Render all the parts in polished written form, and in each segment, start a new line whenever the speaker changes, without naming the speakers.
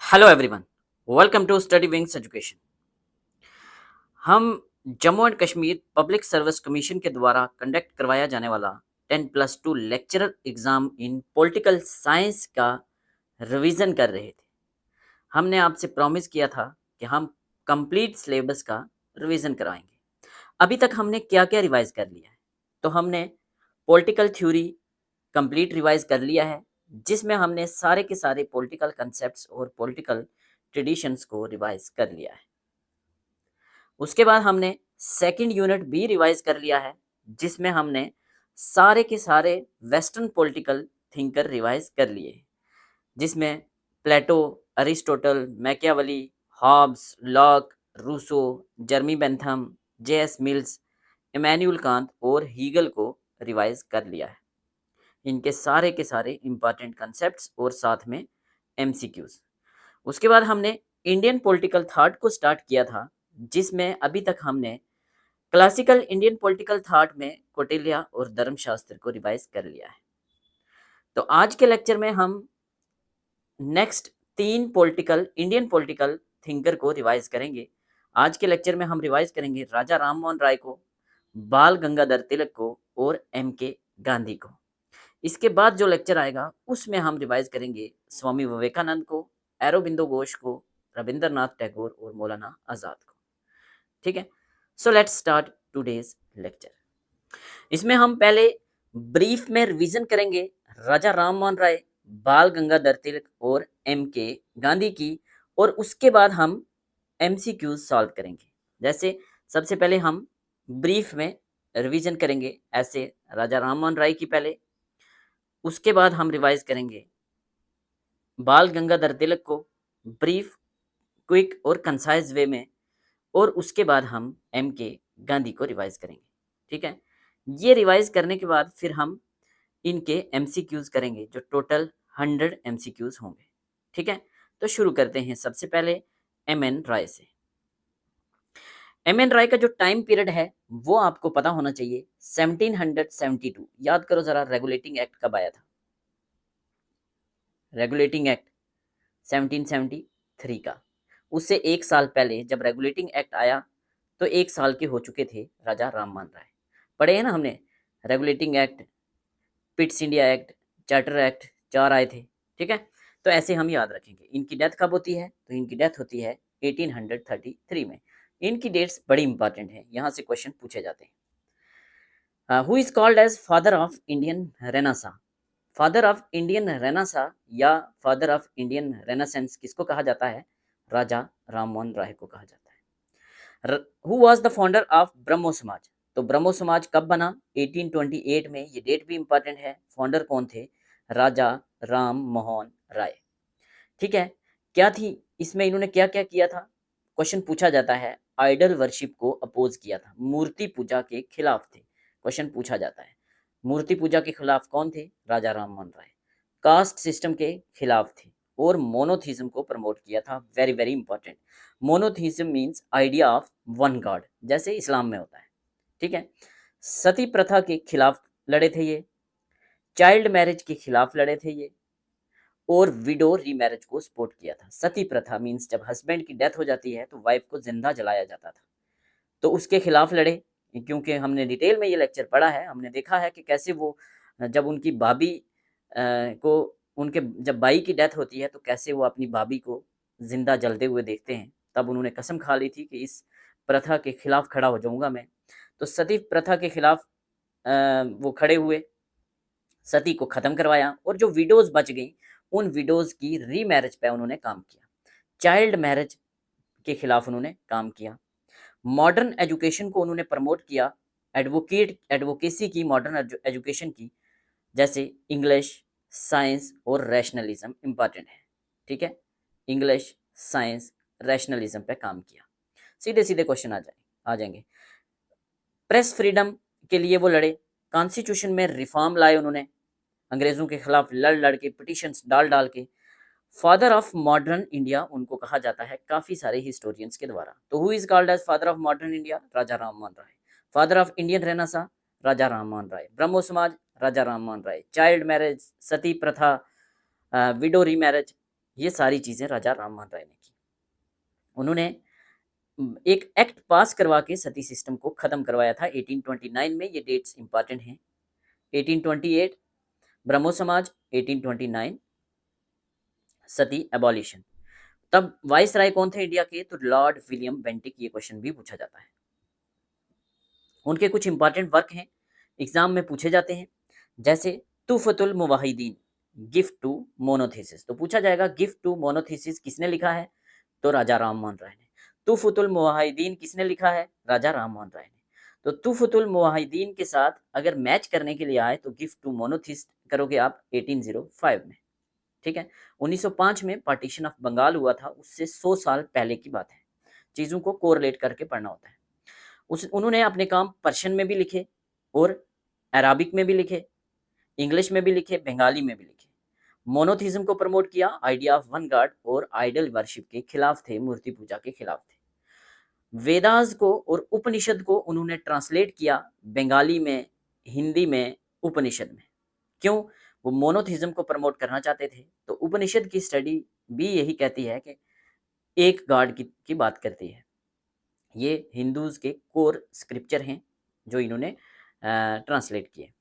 Hello everyone, welcome to study wings education. हम Jammu and Kashmir public service commission के द्वारा conduct करवाया जाने वाला 10+2 lecturer exam in political science का रिवीजन कर रहे थे। हमने आपसे प्रॉमिस किया था कि हम कंप्लीट सिलेबस का रिवीजन कराएंगे। अभी तक हमने क्या क्या रिवाइज कर लिया है? तो हमने पॉलिटिकल थ्योरी कंप्लीट रिवाइज कर लिया है, जिसमें हमने सारे के सारे पॉलिटिकल कंसेप्ट्स और पॉलिटिकल ट्रेडिशंस को रिवाइज कर लिया है। उसके बाद हमने सेकंड यूनिट भी रिवाइज कर लिया है, जिसमें हमने सारे के सारे वेस्टर्न पॉलिटिकल थिंकर रिवाइज कर लिए हैं, जिसमें Plato, Aristotle, Machiavelli, Hobbes, Locke, Rousseau, Jeremy Bentham, J S. Mills, Immanuel Kant और हीगल को रिवाइज कर लिया है। इनके सारे के सारे इंपॉर्टेंट कंसेप्ट्स और साथ में एमसीक्यूज। उसके बाद हमने इंडियन पॉलिटिकल थॉट को स्टार्ट किया था, जिसमें अभी तक हमने क्लासिकल इंडियन पॉलिटिकल थॉट में कौटिल्य और धर्मशास्त्र को रिवाइज कर लिया है। तो आज के लेक्चर में हम next 3 political Indian political thinker को रिवाइज करेंगे। आज के लेक्चर में हम रिवाइज करेंगे राजा राममोहन राय को, बाल गंगाधर तिलक को और एम.के. गांधी को। इसके बाद जो लेक्चर आएगा उसमें हम रिवाइज करेंगे स्वामी विवेकानंद को, अरबिंदो घोष को, रविंद्रनाथ टैगोर और मौलाना आजाद को। ठीक है, so let's start today's lecture. इसमें हम पहले ब्रीफ में रिवीजन करेंगे राजा राममोहन राय, बाल गंगाधर तिलक और एम.के. गांधी की, और उसके बाद हम एमसीक्यूज सॉल्व करेंगे। जैसे सबसे पहले हम ब्रीफ में रिवीजन करेंगे ऐसे राजा राममोहन राय की पहले, उसके बाद हम रिवाइज करेंगे बाल गंगाधर तिलक को ब्रीफ, क्विक और कंसाइज वे में, और उसके बाद हम एम.के. गांधी को रिवाइज करेंगे। ठीक है, ये रिवाइज करने के बाद फिर हम इनके एमसीक्यूज करेंगे, जो टोटल 100 एमसीक्यूज होंगे। ठीक है, तो शुरू करते हैं सबसे पहले एम.एन. राय से। एम.एन. राय का जो टाइम पीरियड है वो आपको पता होना चाहिए, 1772। याद करो जरा, रेगुलेटिंग एक्ट कब आया था? रेगुलेटिंग एक्ट 1773 का। उससे एक साल पहले जब रेगुलेटिंग एक्ट आया तो एक साल के हो चुके थे राजा राममोहन राय। पढ़े हैं ना हमने, regulating act, Pitt's India act, charter act, 4 आए थे। ठीक है, तो ऐसे हम याद रखेंगे। इनकी डेथ कब होती है? तो इनकी डेथ होती है 1833 में। इनकी डेट्स बड़ी इंपॉर्टेंट है, यहाँ से क्वेश्चन पूछे जाते हैं। Who is called as father of Indian renaissance? Father of Indian renaissance या फादर ऑफ इंडियन रेनासेंस किसको कहा जाता है? राजा राममोहन राय को कहा जाता है। Who was the founder of Brahmo Samaj? तो ब्रह्मो समाज कब बना? 1828 में। ये डेट भी इंपॉर्टेंट है। फाउंडर कौन थे? राजा राम मोहन राय। ठीक है, क्या थी इसमें, इन्होंने क्या क्या किया था? क्वेश्चन पूछा जाता है। आइडल वर्शिप को अपोज किया था, मूर्ति पूजा के खिलाफ थे। क्वेश्चन पूछा जाता है, मूर्ति पूजा के खिलाफ कौन थे? राजा राममोहन राय। कास्ट सिस्टम के खिलाफ थे और मोनोथीज्म को प्रमोट किया था। Very very important. Monotheism means idea of one God, जैसे इस्लाम में होता है। ठीक है, सती प्रथा के खिलाफ लड़े थे ये, चाइल्ड मैरिज के खिलाफ लड़े थे ये, और विडो रीमैरिज को सपोर्ट किया था। सती प्रथा मीन्स जब हस्बैंड की डेथ हो जाती है तो वाइफ को जिंदा जलाया जाता था, तो उसके खिलाफ लड़े। क्योंकि हमने डिटेल में ये लेक्चर पढ़ा है, हमने देखा है कि कैसे वो जब उनकी भाभी को, उनके जब भाई की डेथ होती है तो कैसे वो अपनी भाभी को जिंदा जलते हुए देखते हैं, तब उन्होंने कसम खा ली थी कि इस प्रथा के खिलाफ खड़ा हो जाऊंगा मैं। तो सती प्रथा के खिलाफ वो खड़े हुए, सती को खत्म करवाया, और जो विडोज बच गई उन विडोज की रीमैरिज पे उन्होंने काम किया। चाइल्ड मैरिज के खिलाफ उन्होंने काम किया। मॉडर्न एजुकेशन को उन्होंने प्रमोट किया, एडवोकेसी की, मॉडर्न एजुकेशन की, जैसे इंग्लिश, साइंस और रैशनलिज्म इंपॉर्टेंट है। ठीक है, इंग्लिश, साइंस, रैशनलिज्म पे काम किया। सीधे सीधे क्वेश्चन आ जाएंगे। प्रेस फ्रीडम के लिए वो लड़े, कॉन्स्टिट्यूशन में रिफॉर्म लाए उन्होंने, अंग्रेजों के खिलाफ लड़ लड़ के, पिटिशंस डाल डाल के। फादर ऑफ मॉडर्न इंडिया उनको कहा जाता है काफी सारे हिस्टोरियंस के द्वारा। तो who is called as father of modern India? Raja Rammohan Roy. Father of Indian renaissance? Raja Rammohan Roy. Brahmo Samaj? Raja Rammohan Roy. Child marriage, sati pratha, widow remarriage, ये सारी चीज़ें राजा राममोहन राय ने की। उन्होंने एक एक्ट पास करवा के सती सिस्टम को ख़त्म करवाया था 1829 में, ये डेट्स इंपॉर्टेंट हैं। 1828 ब्रह्मो समाज, 1829 सती एबॉलिशन। तब वाइसराय कौन थे इंडिया के? तो लॉर्ड विलियम बेंटिक। ये क्वेश्चन भी पूछा जाता है। उनके कुछ इंपॉर्टेंट वर्क हैं, एग्जाम में पूछे जाते हैं, जैसे तुफतुल मुवाहिदीन, गिफ्ट टू मोनोथेसिस। तो पूछा जाएगा गिफ्ट टू मोनोथेसिस किसने लिखा है? तो राजा राममोहन राय ने। तुफतुल मुवाहिदीन किसने लिखा है? राजा राममोहन राय ने। तो तुफतुल मुवाहिदीन के साथ अगर मैच करने के लिए आए तो गिफ्ट टू मोनोथिस करोगे आप 1805 में। ठीक है। 1905 में पार्टीशन ऑफ बंगाल हुआ था, उससे 100 साल पहले की बात है। चीज़ों को कोरिलेट करके पढ़ना होता है। उन्होंने अपने काम पर्शियन में भी लिखे और अराबिक में भी लिखे, इंग्लिश में भी लिखे, बंगाली में भी लिखे। मोनोथिज्म को प्रमोट किया, आइडिया ऑफ वन गॉड और आइडल वर्शिप के खिलाफ थे, मूर्ति पूजा के खिलाफ थे। वेदास को और उपनिषद को उन्होंने ट्रांसलेट किया बंगाली में, हिंदी में, उपनिषद में। क्यों? वो मोनोथिज्म को प्रमोट करना चाहते थे। तो उपनिषद की स्टडी भी यही कहती है कि एक गॉड की बात करती है। ये हिंदूज के कोर स्क्रिप्चर हैं जो इन्होंने ट्रांसलेट किए।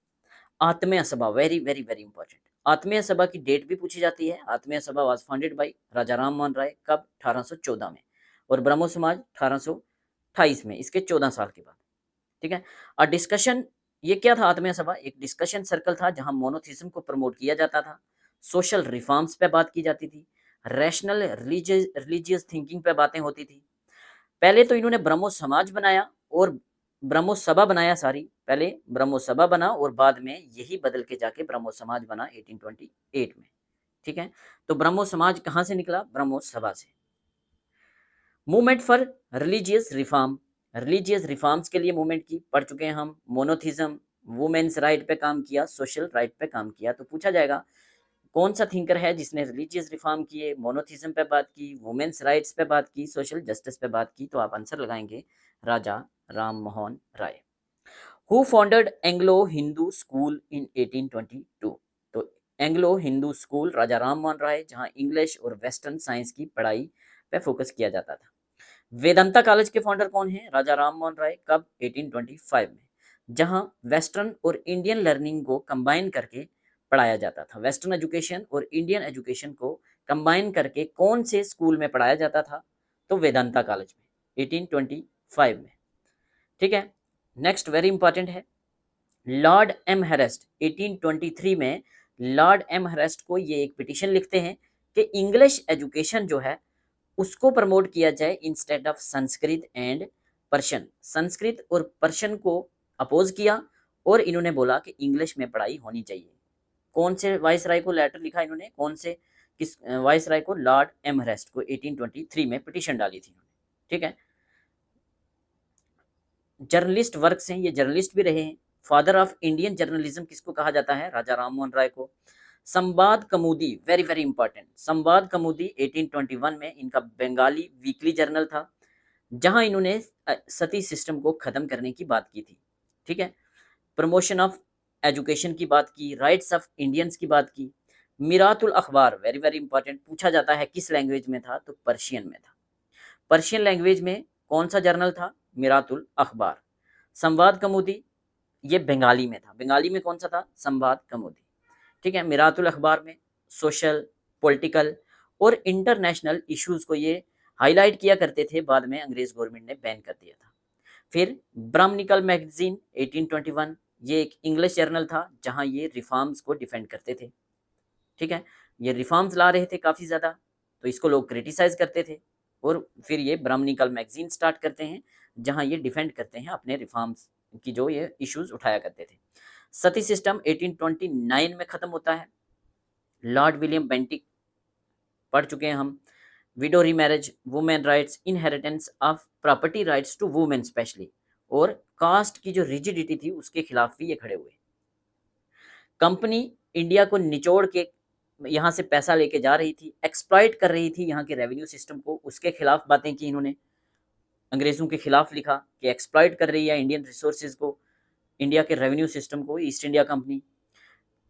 आत्मीय सभा, वेरी वेरी वेरी इंपॉर्टेंट। आत्मीय सभा की डेट भी पूछी जाती है। आत्मीय सभा वाज फाउंडेड बाय राजा राममोहन राय, कब? 1814 में। और ब्रह्मो समाज 1828 में, इसके 14 साल के बाद। ठीक है। और डिस्कशन, ये क्या था आत्मीय सभा? एक डिस्कशन सर्कल था जहां मोनोथिज्म को प्रमोट किया जाता था, सोशल रिफॉर्म्स पे बात की जाती थी, रैशनल रिलीजियस थिंकिंग पे बातें होती थी। पहले तो इन्होंने ब्रह्मो समाज बनाया और ब्रह्मो सभा बनाया, सारी पहले ब्रह्मो सभा बना और बाद में यही बदल के जाके ब्रह्मो समाज बना 1828 में। ठीक है। तो ब्रह्मो समाज कहाँ से निकला? ब्रह्मो सभा से। Movement for religious reform, religious reforms के लिए मूवमेंट की, पढ़ चुके हैं हम। मोनोथिज्म, वुमेन्स राइट पे काम किया, सोशल राइट पे काम किया। तो पूछा जाएगा कौन सा थिंकर है जिसने रिलीजियस रिफॉर्म किए, मोनोथिज्म पे बात की, वुमेन्स राइट्स पे बात की, सोशल जस्टिस पे बात की? तो आप आंसर लगाएंगे Raja Rammohan Roy. Who founded Anglo Hindu school in 1822? तो Anglo Hindu school Raja Rammohan Roy, जहां इंग्लिश और वेस्टर्न साइंस की पढ़ाई पे फोकस किया जाता था। वेदांता कॉलेज के फाउंडर कौन है? राजा राममोहन राय, कब? 1825 में, जहां वेस्टर्न और इंडियन लर्निंग को कंबाइन करके पढ़ाया जाता था। वेस्टर्न एजुकेशन और इंडियन एजुकेशन को कंबाइन करके कौन से स्कूल में पढ़ाया जाता था? तो वेदांता कॉलेज में, 1825 में। ठीक है। नेक्स्ट वेरी इंपॉर्टेंट है, लॉर्ड एम हेरेस्ट 1823 में। लॉर्ड एम हेरेस्ट को ये एक पिटीशन लिखते हैं कि इंग्लिश एजुकेशन जो है उसको प्रमोट किया जाए instead of Sanskrit and Persian. Sanskrit और पर्शियन को अपोज किया और इन्होंने बोला कि इंग्लिश में पढ़ाई होनी चाहिए। कौन से वाइसराय को लेटर लिखा इन्होंने? कौन से किस वाइसराय को? लॉर्ड एमहेरेस्ट को 1823 में पिटीशन डाली थी इन्होंने। ठीक है। जर्नलिस्ट वर्क्स हैं, ये जर्नलिस्ट भी रहे हैं। फादर ऑफ इंडियन जर्नलिज्म किसको कहा जाता है? राजा राममोहन राय को। संवाद कमुदी, वेरी वेरी इंपॉर्टेंट। संवाद कमुदी 1821 में, इनका बंगाली वीकली जर्नल था, जहां इन्होंने सती सिस्टम को खत्म करने की बात की थी। ठीक है। प्रमोशन ऑफ एजुकेशन की बात की, राइट्स ऑफ इंडियंस की बात की। मिरातुल अखबार, वेरी वेरी इंपॉर्टेंट, पूछा जाता है किस लैंग्वेज में था? तो पर्शियन में था। पर्शियन लैंग्वेज में कौन सा जर्नल था? मिरातुल अखबार। संवाद कमुदी, ये बंगाली में था। बंगाली में कौन सा था? संवाद कमुदी। ठीक है। मिरातुल अखबार में सोशल, पॉलिटिकल और इंटरनेशनल इश्यूज को ये हाईलाइट किया करते थे, बाद में अंग्रेज गवर्नमेंट ने बैन कर दिया था। फिर ब्राह्मणिकल मैगजीन 1821, ये एक इंग्लिश जर्नल था जहां ये रिफॉर्म्स को डिफेंड करते थे। ठीक है। ये रिफॉर्म्स ला रहे थे काफ़ी ज़्यादा, तो इसको लोग क्रिटिसाइज करते थे और फिर ये ब्राह्मणिकल मैगजीन स्टार्ट करते हैं जहां ये डिफेंड करते हैं अपने रिफॉर्म्स की, जो ये इश्यूज उठाया करते थे। सती सिस्टम 1829 में ख़त्म होता है। लॉर्ड विलियम बेंटिक पढ़ चुके हैं हम। Widow remarriage, women rights, inheritance of property rights to women specially, और कास्ट की जो रिजिडिटी थी उसके खिलाफ भी ये खड़े हुए। कंपनी इंडिया को निचोड़ के यहाँ से पैसा लेके जा रही थी, एक्सप्लॉइट कर रही थी यहाँ के रेवेन्यू सिस्टम को, उसके खिलाफ बातें की इन्होंने। अंग्रेज़ों के खिलाफ लिखा कि एक्सप्लॉइट कर रही है इंडियन रिसोर्सेज को, इंडिया के रेवेन्यू सिस्टम को east India company.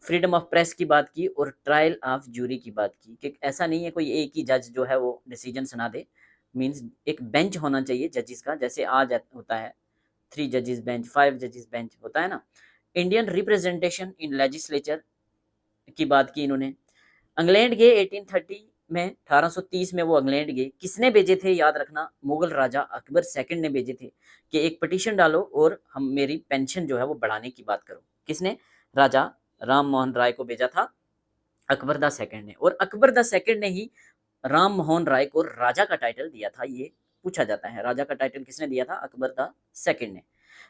Freedom of press की बात की और ट्रायल ऑफ जूरी की बात की कि ऐसा नहीं है कोई एक ही जज जो है वो डिसीजन सुना दे, मीन्स एक बेंच होना चाहिए जजेस का, जैसे आज होता है 3 जजेस बेंच, 5 जजेस बेंच होता है ना। इंडियन रिप्रेजेंटेशन इन लेजिस्लेचर की बात की इन्होंने। इंग्लैंड गए 1830 में, 1830 में वो इंग्लैंड गए, किसने भेजे थे याद रखना, मुगल राजा अकबर सेकंड ने भेजे थे कि एक पिटीशन डालो और हम मेरी पेंशन जो है वो बढ़ाने की बात करो। किसने? राजा राम मोहन राय को भेजा था अकबर द सेकंड ने, और अकबर द सेकंड ने ही राम मोहन राय को राजा का टाइटल दिया था। ये पूछा जाता है राजा का टाइटल किसने दिया था? अकबर द सेकंड ने।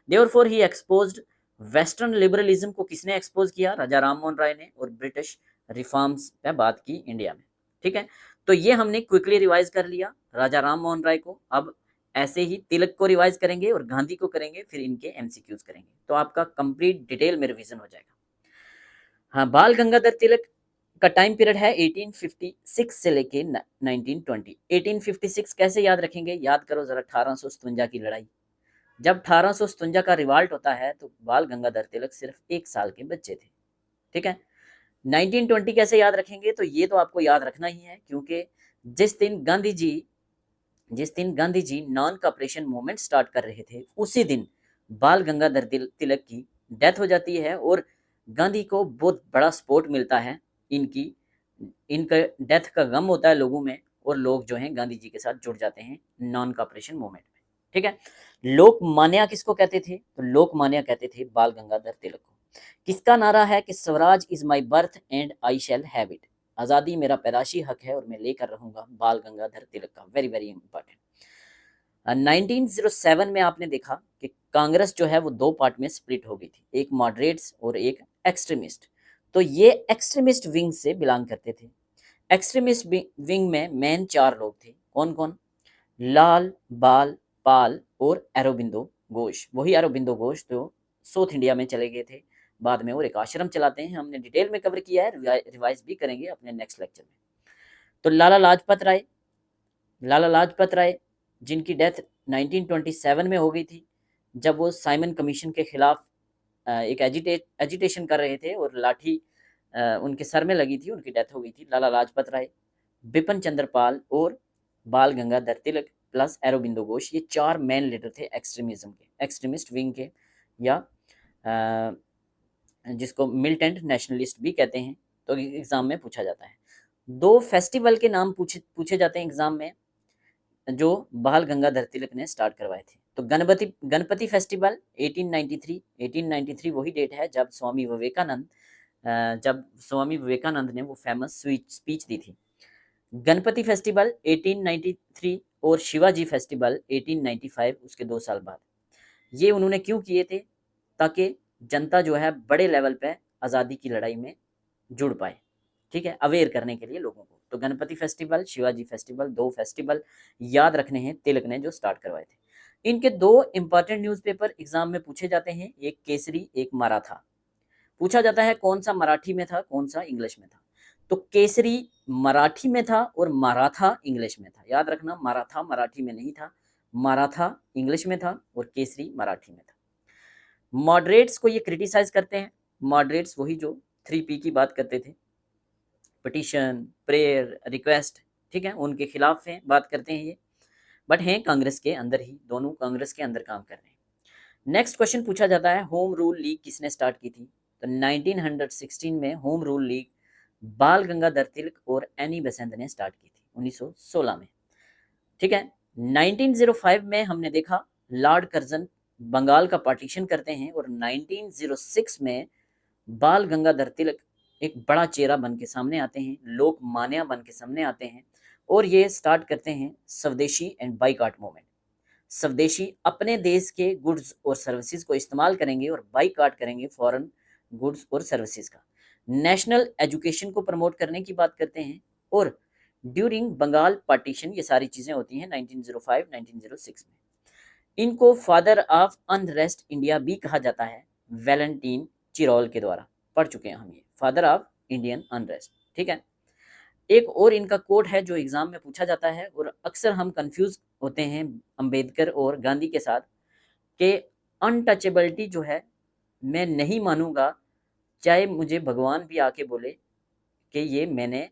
देयरफॉर ही एक्सपोज्ड वेस्टर्न लिबरलिज्म को किसने एक्सपोज किया? राजा राम मोहन राय ने, और ब्रिटिश रिफॉर्म्स पे बात की इंडिया में। ठीक है, तो ये हमने क्विकली रिवाइज कर लिया राजा राम मोहन राय को। अब ऐसे ही तिलक को रिवाइज करेंगे और गांधी को करेंगे, फिर इनके एमसीक्यूज करेंगे, तो आपका कंप्लीट डिटेल में रिवीजन हो जाएगा। हाँ, बाल गंगाधर तिलक का टाइम पीरियड है 1856 से लेके 1920। 1856 कैसे याद रखेंगे? याद करो जरा 1857 की लड़ाई। जब 1857 का रिवाल्ट होता है तो बाल गंगाधर तिलक सिर्फ 1 साल के बच्चे थे। ठीक है, 1920 कैसे याद रखेंगे? तो ये तो आपको याद रखना ही है, क्योंकि जिस दिन Gandhi ji non cooperation movement start कर रहे थे, उसी दिन बाल गंगाधर तिलक की डेथ हो जाती है, और गांधी को बहुत बड़ा सपोर्ट मिलता है। इनकी इनका डेथ का गम होता है लोगों में, और लोग जो हैं गांधी जी के साथ जुड़ जाते हैं नॉन कॉपरेशन मूवमेंट में। ठीक है, लोकमान्य किसको कहते थे? तो लोकमान्य कहते थे बाल गंगाधर तिलक को। किसका नारा है कि Swaraj is my birth and I shall have it, आज़ादी मेरा पैदाशी हक है और मैं लेकर रहूंगा, बाल गंगाधर तिलक का। Very very important. 1907 में आपने देखा कि कांग्रेस जो है वो 2 पार्ट में स्प्लिट हो गई थी, एक मॉडरेट्स और एक एक्सट्रीमिस्ट। तो ये एक्सट्रीमिस्ट विंग से बिलोंग करते थे। एक्सट्रीमिस्ट विंग में मेन 4 लोग थे। कौन कौन? लाल, बाल, पाल और अरबिंदो घोष। वही अरबिंदो घोष जो साउथ इंडिया में चले गए थे बाद में, और एक आश्रम चलाते हैं। हमने डिटेल में कवर किया है, रिवाइज भी करेंगे अपने नेक्स्ट लेक्चर में। तो लाला लाजपत राय जिनकी डेथ 1927 में हो गई थी, जब वो साइमन कमीशन के खिलाफ एक एजिटेशन कर रहे थे और लाठी उनके सर में लगी थी, उनकी डेथ हो गई थी। लाला लाजपत राय, बिपिन चंद्र पाल और बाल गंगाधर तिलक प्लस अरबिंदो घोष, ये 4 मेन लीडर थे एक्सट्रीमिज्म के, एक्सट्रीमिस्ट विंग के, या जिसको मिलिटेंट नेशनलिस्ट भी कहते हैं। तो एग्जाम में पूछा जाता है। 2 फेस्टिवल के नाम पूछे जाते हैं एग्जाम में, जो बाल गंगाधर तिलक ने स्टार्ट करवाए थे। तो गणपति फेस्टिवल 1893 वही डेट है जब स्वामी विवेकानंद ने वो फेमस स्पीच दी थी। गणपति फेस्टिवल 1893 और शिवाजी फेस्टिवल 1895, उसके 2 साल बाद। ये उन्होंने क्यों किए थे? ताकि जनता जो है बड़े लेवल पे आज़ादी की लड़ाई में जुड़ पाए। ठीक है, अवेयर करने के लिए लोगों को। तो Ganpati festival, Shivaji festival, 2 festival याद रखने हैं तिलक ने जो स्टार्ट करवाए थे। इनके 2 इंपॉर्टेंट न्यूज़पेपर एग्जाम में पूछे जाते हैं, एक केसरी, एक मराठा। पूछा जाता है कौन सा मराठी में था, कौन सा इंग्लिश में था। तो केसरी मराठी में था और मराठा इंग्लिश में था। याद रखना, मराठा मराठी में नहीं था, मराठा इंग्लिश में था और केसरी मराठी में था। मॉडरेट्स को ये क्रिटिसाइज करते हैं। मॉडरेट्स वही जो 3P की बात करते थे, पिटीशन, प्रेयर, रिक्वेस्ट। ठीक है, उनके खिलाफ हैं, बात करते हैं ये, बट हैं कांग्रेस के अंदर ही, दोनों कांग्रेस के अंदर काम कर रहे हैं। नेक्स्ट क्वेश्चन पूछा जाता है होम रूल लीग किसने स्टार्ट की थी? तो 1916 में होम रूल लीग बाल गंगाधर तिलक और एनी बेसेंट ने स्टार्ट की थी 1916 में। ठीक है, 1905 में हमने देखा लॉर्ड कर्जन बंगाल का पार्टीशन करते हैं, और 1906 में बाल गंगाधर तिलक एक बड़ा चेहरा बन के सामने आते हैं, लोकमान्य बन के सामने आते हैं, और ये स्टार्ट करते हैं स्वदेशी एंड बाइकआउट मूवमेंट। स्वदेशी अपने देश के गुड्स और सर्विसेज को इस्तेमाल करेंगे और बाइकआउट करेंगे फॉरेन गुड्स और सर्विसेज का। नेशनल एजुकेशन को प्रमोट करने की बात करते हैं, और ड्यूरिंग बंगाल पार्टीशन ये सारी चीज़ें होती हैं 1905-1906 में। इनको फादर ऑफ अनरेस्ट इंडिया भी कहा जाता है, वैलेंटीन चिरोल के द्वारा। पढ़ चुके हैं हम ये, फादर ऑफ इंडियन अनरेस्ट। ठीक है, एक और इनका कोट है जो एग्जाम में पूछा जाता है, और अक्सर हम कंफ्यूज होते हैं अंबेडकर और गांधी के साथ, कि अनटचेबिलिटी जो है, मैं नहीं मानूंगा चाहे मुझे भगवान भी आके बोले कि ये मैंने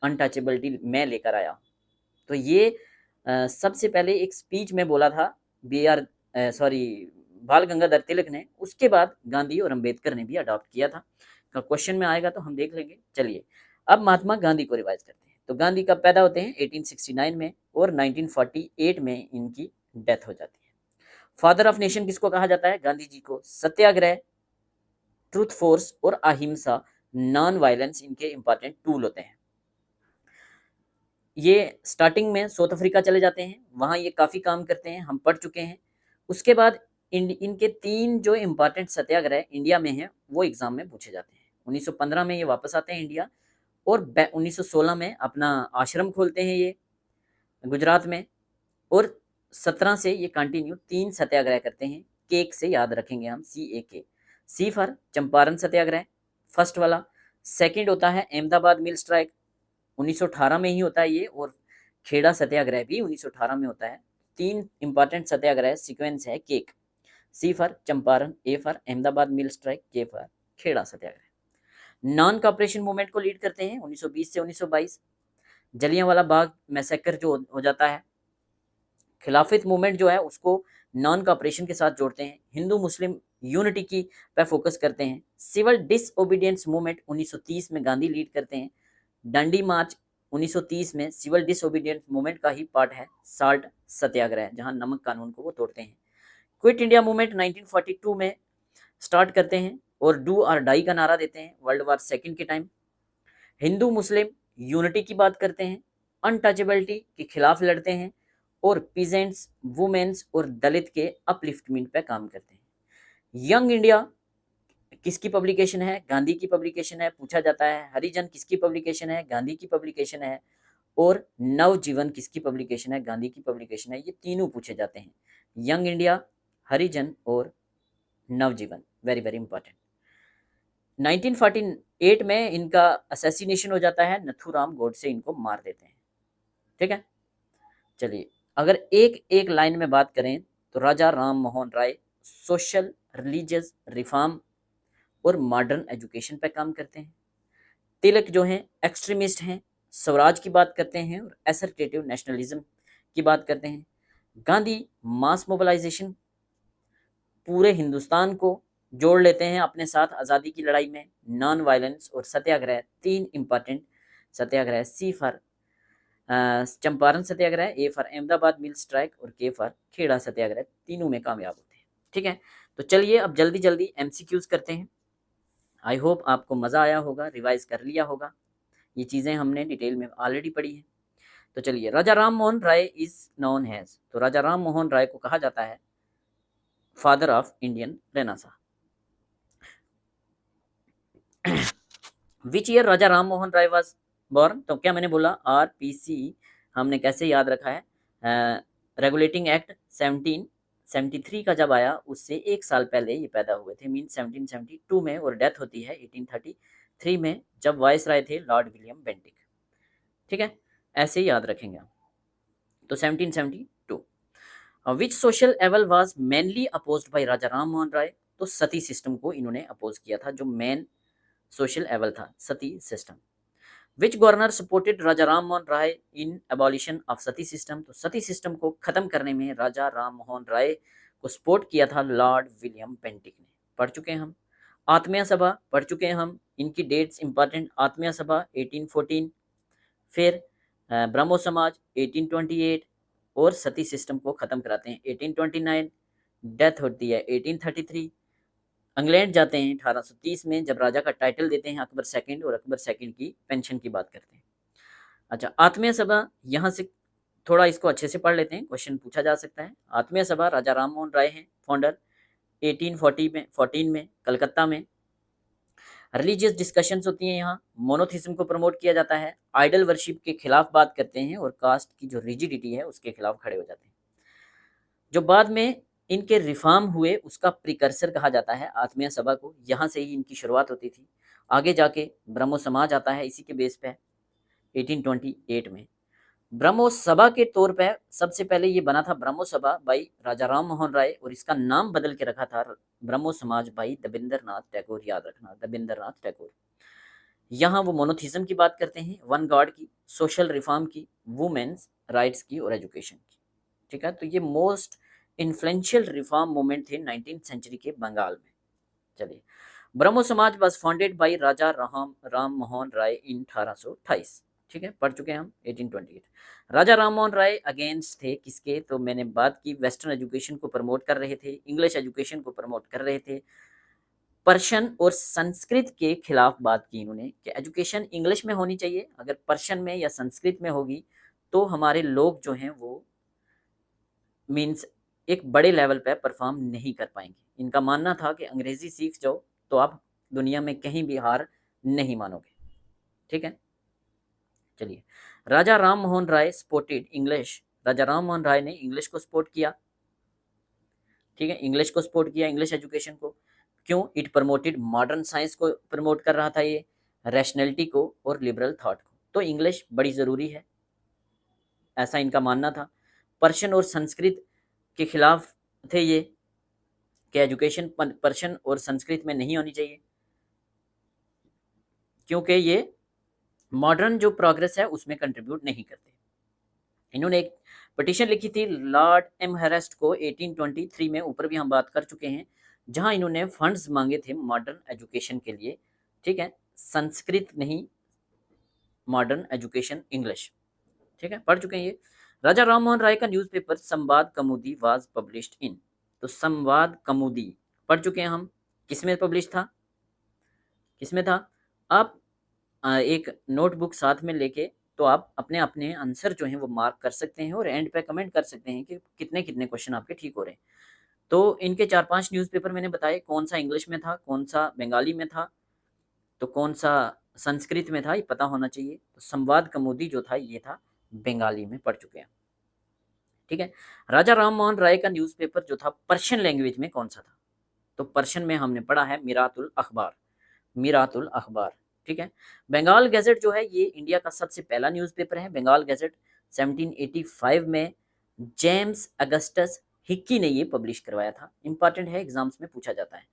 अनटचेबिलिटी मैं लेकर आया। तो ये सबसे पहले एक स्पीच में बोला था बाल गंगाधर तिलक ने, उसके बाद गांधी और अंबेडकर ने भी अडॉप्ट किया था। तो क्वेश्चन में आएगा तो हम देख लेंगे। चलिए अब महात्मा गांधी को रिवाइज करते हैं। तो गांधी कब पैदा होते हैं? 1869 में, और 1948 में इनकी डेथ हो जाती है। फादर ऑफ नेशन किसको कहा जाता है? गांधी जी को। सत्याग्रह, ट्रूथ फोर्स और अहिंसा, नॉन वायलेंस इनके इंपॉर्टेंट टूल होते हैं। ये स्टार्टिंग में साउथ अफ्रीका चले जाते हैं, वहाँ ये काफ़ी काम करते हैं, हम पढ़ चुके हैं। उसके बाद इनके 3 जो इम्पॉर्टेंट सत्याग्रह इंडिया में हैं, वो एग्ज़ाम में पूछे जाते हैं। 1915 में ये वापस आते हैं इंडिया, और 1916 में अपना आश्रम खोलते हैं ये गुजरात में, और 17 से ये कंटिन्यू 3 सत्याग्रह करते हैं। केक से याद रखेंगे हम, CAK। C for Champaran Satyagraha, first वाला। सेकंड होता है अहमदाबाद मिल स्ट्राइक, 1918 में ही होता है ये, और खेड़ा सत्याग्रह भी 1918 में होता है। 3 इंपॉर्टेंट सत्याग्रह सीक्वेंस है cake. C for Champaran, A for Ahmedabad mill strike, K for Kheda satyagraha. Non cooperation movement को लीड करते हैं 1920 से 1922। जलियांवाला बाग मैसेकर जो हो जाता है, खिलाफत मूवमेंट जो है उसको नॉन कॉपरेशन के साथ जोड़ते हैं। हिंदू मुस्लिम यूनिटी की पे फोकस करते हैं। सिविल डिसओबीडियंस मूवमेंट 1930 में गांधी लीड करते हैं। डंडी मार्च 1930 में सिविल डिसओबीडियंस मूवमेंट का ही पार्ट है। साल्ट सत्याग्रह, जहां नमक कानून को वो तोड़ते हैं। क्विट इंडिया मूवमेंट 1942 में स्टार्ट करते हैं, और डू और डाई का नारा देते हैं वर्ल्ड वार सेकंड के टाइम। हिंदू मुस्लिम यूनिटी की बात करते हैं, अनटचेबिलिटी के खिलाफ लड़ते हैं, और पीजेंट्स, वुमेन्स और दलित के अपलिफ्टमेंट पे काम करते हैं। यंग इंडिया किसकी पब्लिकेशन है? गांधी की पब्लिकेशन है, पूछा जाता है। हरिजन किसकी पब्लिकेशन है? गांधी की पब्लिकेशन है। और नवजीवन किसकी पब्लिकेशन है? गांधी की पब्लिकेशन है। ये तीनों पूछे जाते हैं, यंग इंडिया, हरिजन और नवजीवन। Very very important. 1948 में इनका असैसिनेशन हो जाता है, नथुराम गोडसे इनको मार देते हैं। ठीक है, चलिए अगर एक एक लाइन में बात करें तो राजा राम मोहन राय सोशल, रिलीजियस रिफॉर्म और मॉडर्न एजुकेशन पे काम करते हैं। तिलक जो हैं एक्सट्रीमिस्ट हैं, स्वराज की बात करते हैं और असर्टेटिव नेशनलिज्म की बात करते हैं। गांधी मास मोबिलाइजेशन, पूरे हिंदुस्तान को जोड़ लेते हैं अपने साथ आज़ादी की लड़ाई में। नॉन वायलेंस और Satyagraha, 3 important Satyagraha. C for Champaran Satyagraha, A for Ahmedabad mill strike और के फॉर खेड़ा सत्याग्रह, तीनों में कामयाब होते हैं। ठीक है, तो चलिए अब जल्दी जल्दी MCQs करते हैं। आई होप आपको मज़ा आया होगा, रिवाइज कर लिया होगा। ये चीज़ें हमने डिटेल में ऑलरेडी पढ़ी हैं। तो चलिए, Raja Ram Mohan Roy is known as, तो राजा राम मोहन राय को कहा जाता है father of Indian renaissance. Which year Raja Ram Mohan Roy was born? तो क्या मैंने बोला, RPC हमने कैसे याद रखा है? रेगुलेटिंग एक्ट 1773 का जब आया, उससे 1 साल पहले ये पैदा हुए थे, मीन 1772 में, और डेथ होती है 1833 में, जब वाइस राय थे लॉर्ड विलियम बेंटिक। ठीक है, ऐसे ही याद रखेंगे आप। तो 1772। Which social evil was mainly opposed by Raja Ram Mohan Roy? तो सती सिस्टम को इन्होंने अपोज किया था, जो मेन सोशल एवल था, sati system. Which governor supported Raja Ram Mohan Roy in abolition of sati system? तो सती सिस्टम को खत्म करने में राजा राम मोहन राय को सपोर्ट किया था लॉर्ड विलियम बेंटिक ने। पढ़ चुके हैं हम। आत्मीय सभा पढ़ चुके हैं हम, इनकी डेट्स इंपॉर्टेंट। आत्मीय सभा 1814, फिर ब्रह्मो समाज 1828, और सती सिस्टम को खत्म कराते हैं 1829। डेथ होती है 1833। इंग्लैंड जाते हैं 1830 में, जब राजा का टाइटल देते हैं अकबर सेकंड, और अकबर सेकंड की पेंशन की बात करते हैं। अच्छा, आत्मीय सभा, यहाँ से थोड़ा इसको अच्छे से पढ़ लेते हैं, क्वेश्चन पूछा जा सकता है। आत्मीय सभा राजा राम मोहन राय हैं फाउंडर, 1814 में कलकत्ता में। रिलीजियस डिस्कशंस होती हैं यहाँ, मोनोथिज्म को प्रमोट किया जाता है, आइडल वर्शिप के खिलाफ बात करते हैं, और कास्ट की जो रिजिडिटी है उसके खिलाफ खड़े हो जाते हैं। जो बाद में इनके रिफॉर्म हुए उसका प्रिकर्सर कहा जाता है आत्मीय सभा को, यहाँ से ही इनकी शुरुआत होती थी। आगे जाके ब्रह्मो समाज आता है इसी के बेस पे 1828 में। ब्रह्मो सभा के तौर पे सबसे पहले ये बना था ब्रह्मो सभा बाई राजा राम मोहन राय, और इसका नाम बदल के रखा था ब्रह्मो समाज बाई दबिंदर नाथ टैगोर। याद रखना, दबिंदर नाथ टैगोर। यहाँ वो मोनोथिज्म की बात करते हैं, वन गॉड की, सोशल रिफॉर्म की, वुमेन्स राइट्स की और एजुकेशन की। ठीक है, तो ये मोस्ट इन्फ्लुएंशियल रिफॉर्म मूवमेंट थे 19th सेंचुरी के बंगाल में। चलिए, ब्रह्मो समाज was founded by Raja Ram Mohan Roy इन 1828। ठीक है, पढ़ चुके हैं हम 1828। राजा राम मोहन राय अगेंस्ट थे किसके? तो मैंने बात की, वेस्टर्न एजुकेशन को प्रमोट कर रहे थे, इंग्लिश एजुकेशन को प्रमोट कर रहे थे, पर्शियन और संस्कृत के खिलाफ बात की इन्होंने कि एजुकेशन इंग्लिश में होनी चाहिए, अगर पर्शियन में या संस्कृत में होगी तो हमारे लोग जो हैं वो मीन्स एक बड़े लेवल पे परफॉर्म नहीं कर पाएंगे। इनका मानना था कि अंग्रेजी सीख जाओ तो आप दुनिया में कहीं भी हार नहीं मानोगे। ठीक है, चलिए, राजा राम मोहन राय सपोर्टेड इंग्लिश। राजा राम मोहन राय ने इंग्लिश को सपोर्ट किया। ठीक है, इंग्लिश को सपोर्ट किया, इंग्लिश एजुकेशन को। क्यों? इट प्रमोटेड मॉडर्न साइंस को प्रमोट कर रहा था ये, रैशनैलिटी को और लिबरल थॉट को। तो इंग्लिश बड़ी ज़रूरी है, ऐसा इनका मानना था। पर्शियन और संस्कृत के खिलाफ थे ये कि एजुकेशन पर्शियन और संस्कृत में नहीं होनी चाहिए, क्योंकि ये मॉडर्न जो प्रोग्रेस है उसमें कंट्रीब्यूट नहीं करते। इन्होंने एक पिटीशन लिखी थी लॉर्ड एमहेरेस्ट को 1823 में, ऊपर भी हम बात कर चुके हैं, जहां इन्होंने फंड्स मांगे थे मॉडर्न एजुकेशन के लिए। ठीक है, संस्कृत नहीं, मॉडर्न एजुकेशन इंग्लिश। ठीक है, पढ़ चुके हैं ये। राजा राम मोहन राय का न्यूज़पेपर संवाद कौमुदी वाज पब्लिश्ड इन। तो संवाद कौमुदी पढ़ चुके हैं हम, किसमें पब्लिश था? किसमें था? आप एक नोटबुक साथ में लेके तो आप अपने अपने आंसर जो हैं वो मार्क कर सकते हैं और एंड पे कमेंट कर सकते हैं कि कितने कितने क्वेश्चन आपके ठीक हो रहे हैं। तो इनके 4-5 न्यूज़पेपर मैंने बताए, कौन सा इंग्लिश में था, कौन सा बंगाली में था, तो कौन सा संस्कृत में था, ये पता होना चाहिए। तो संवाद कौमुदी जो था ये था बंगाली में, पढ़ चुके हैं। ठीक है, राजा राम मोहन राय का न्यूज़पेपर जो था पर्शियन लैंग्वेज में कौन सा था? तो पर्शियन में हमने पढ़ा है मिरातुल अखबार, मिरातुल अखबार। ठीक है, बंगाल गैजेट जो है ये इंडिया का सबसे पहला न्यूज़पेपर है। बंगाल गैजेट 1785 में जेम्स अगस्टस हिक्की ने ये पब्लिश करवाया था। इंपॉर्टेंट है, एग्जाम्स में पूछा जाता है।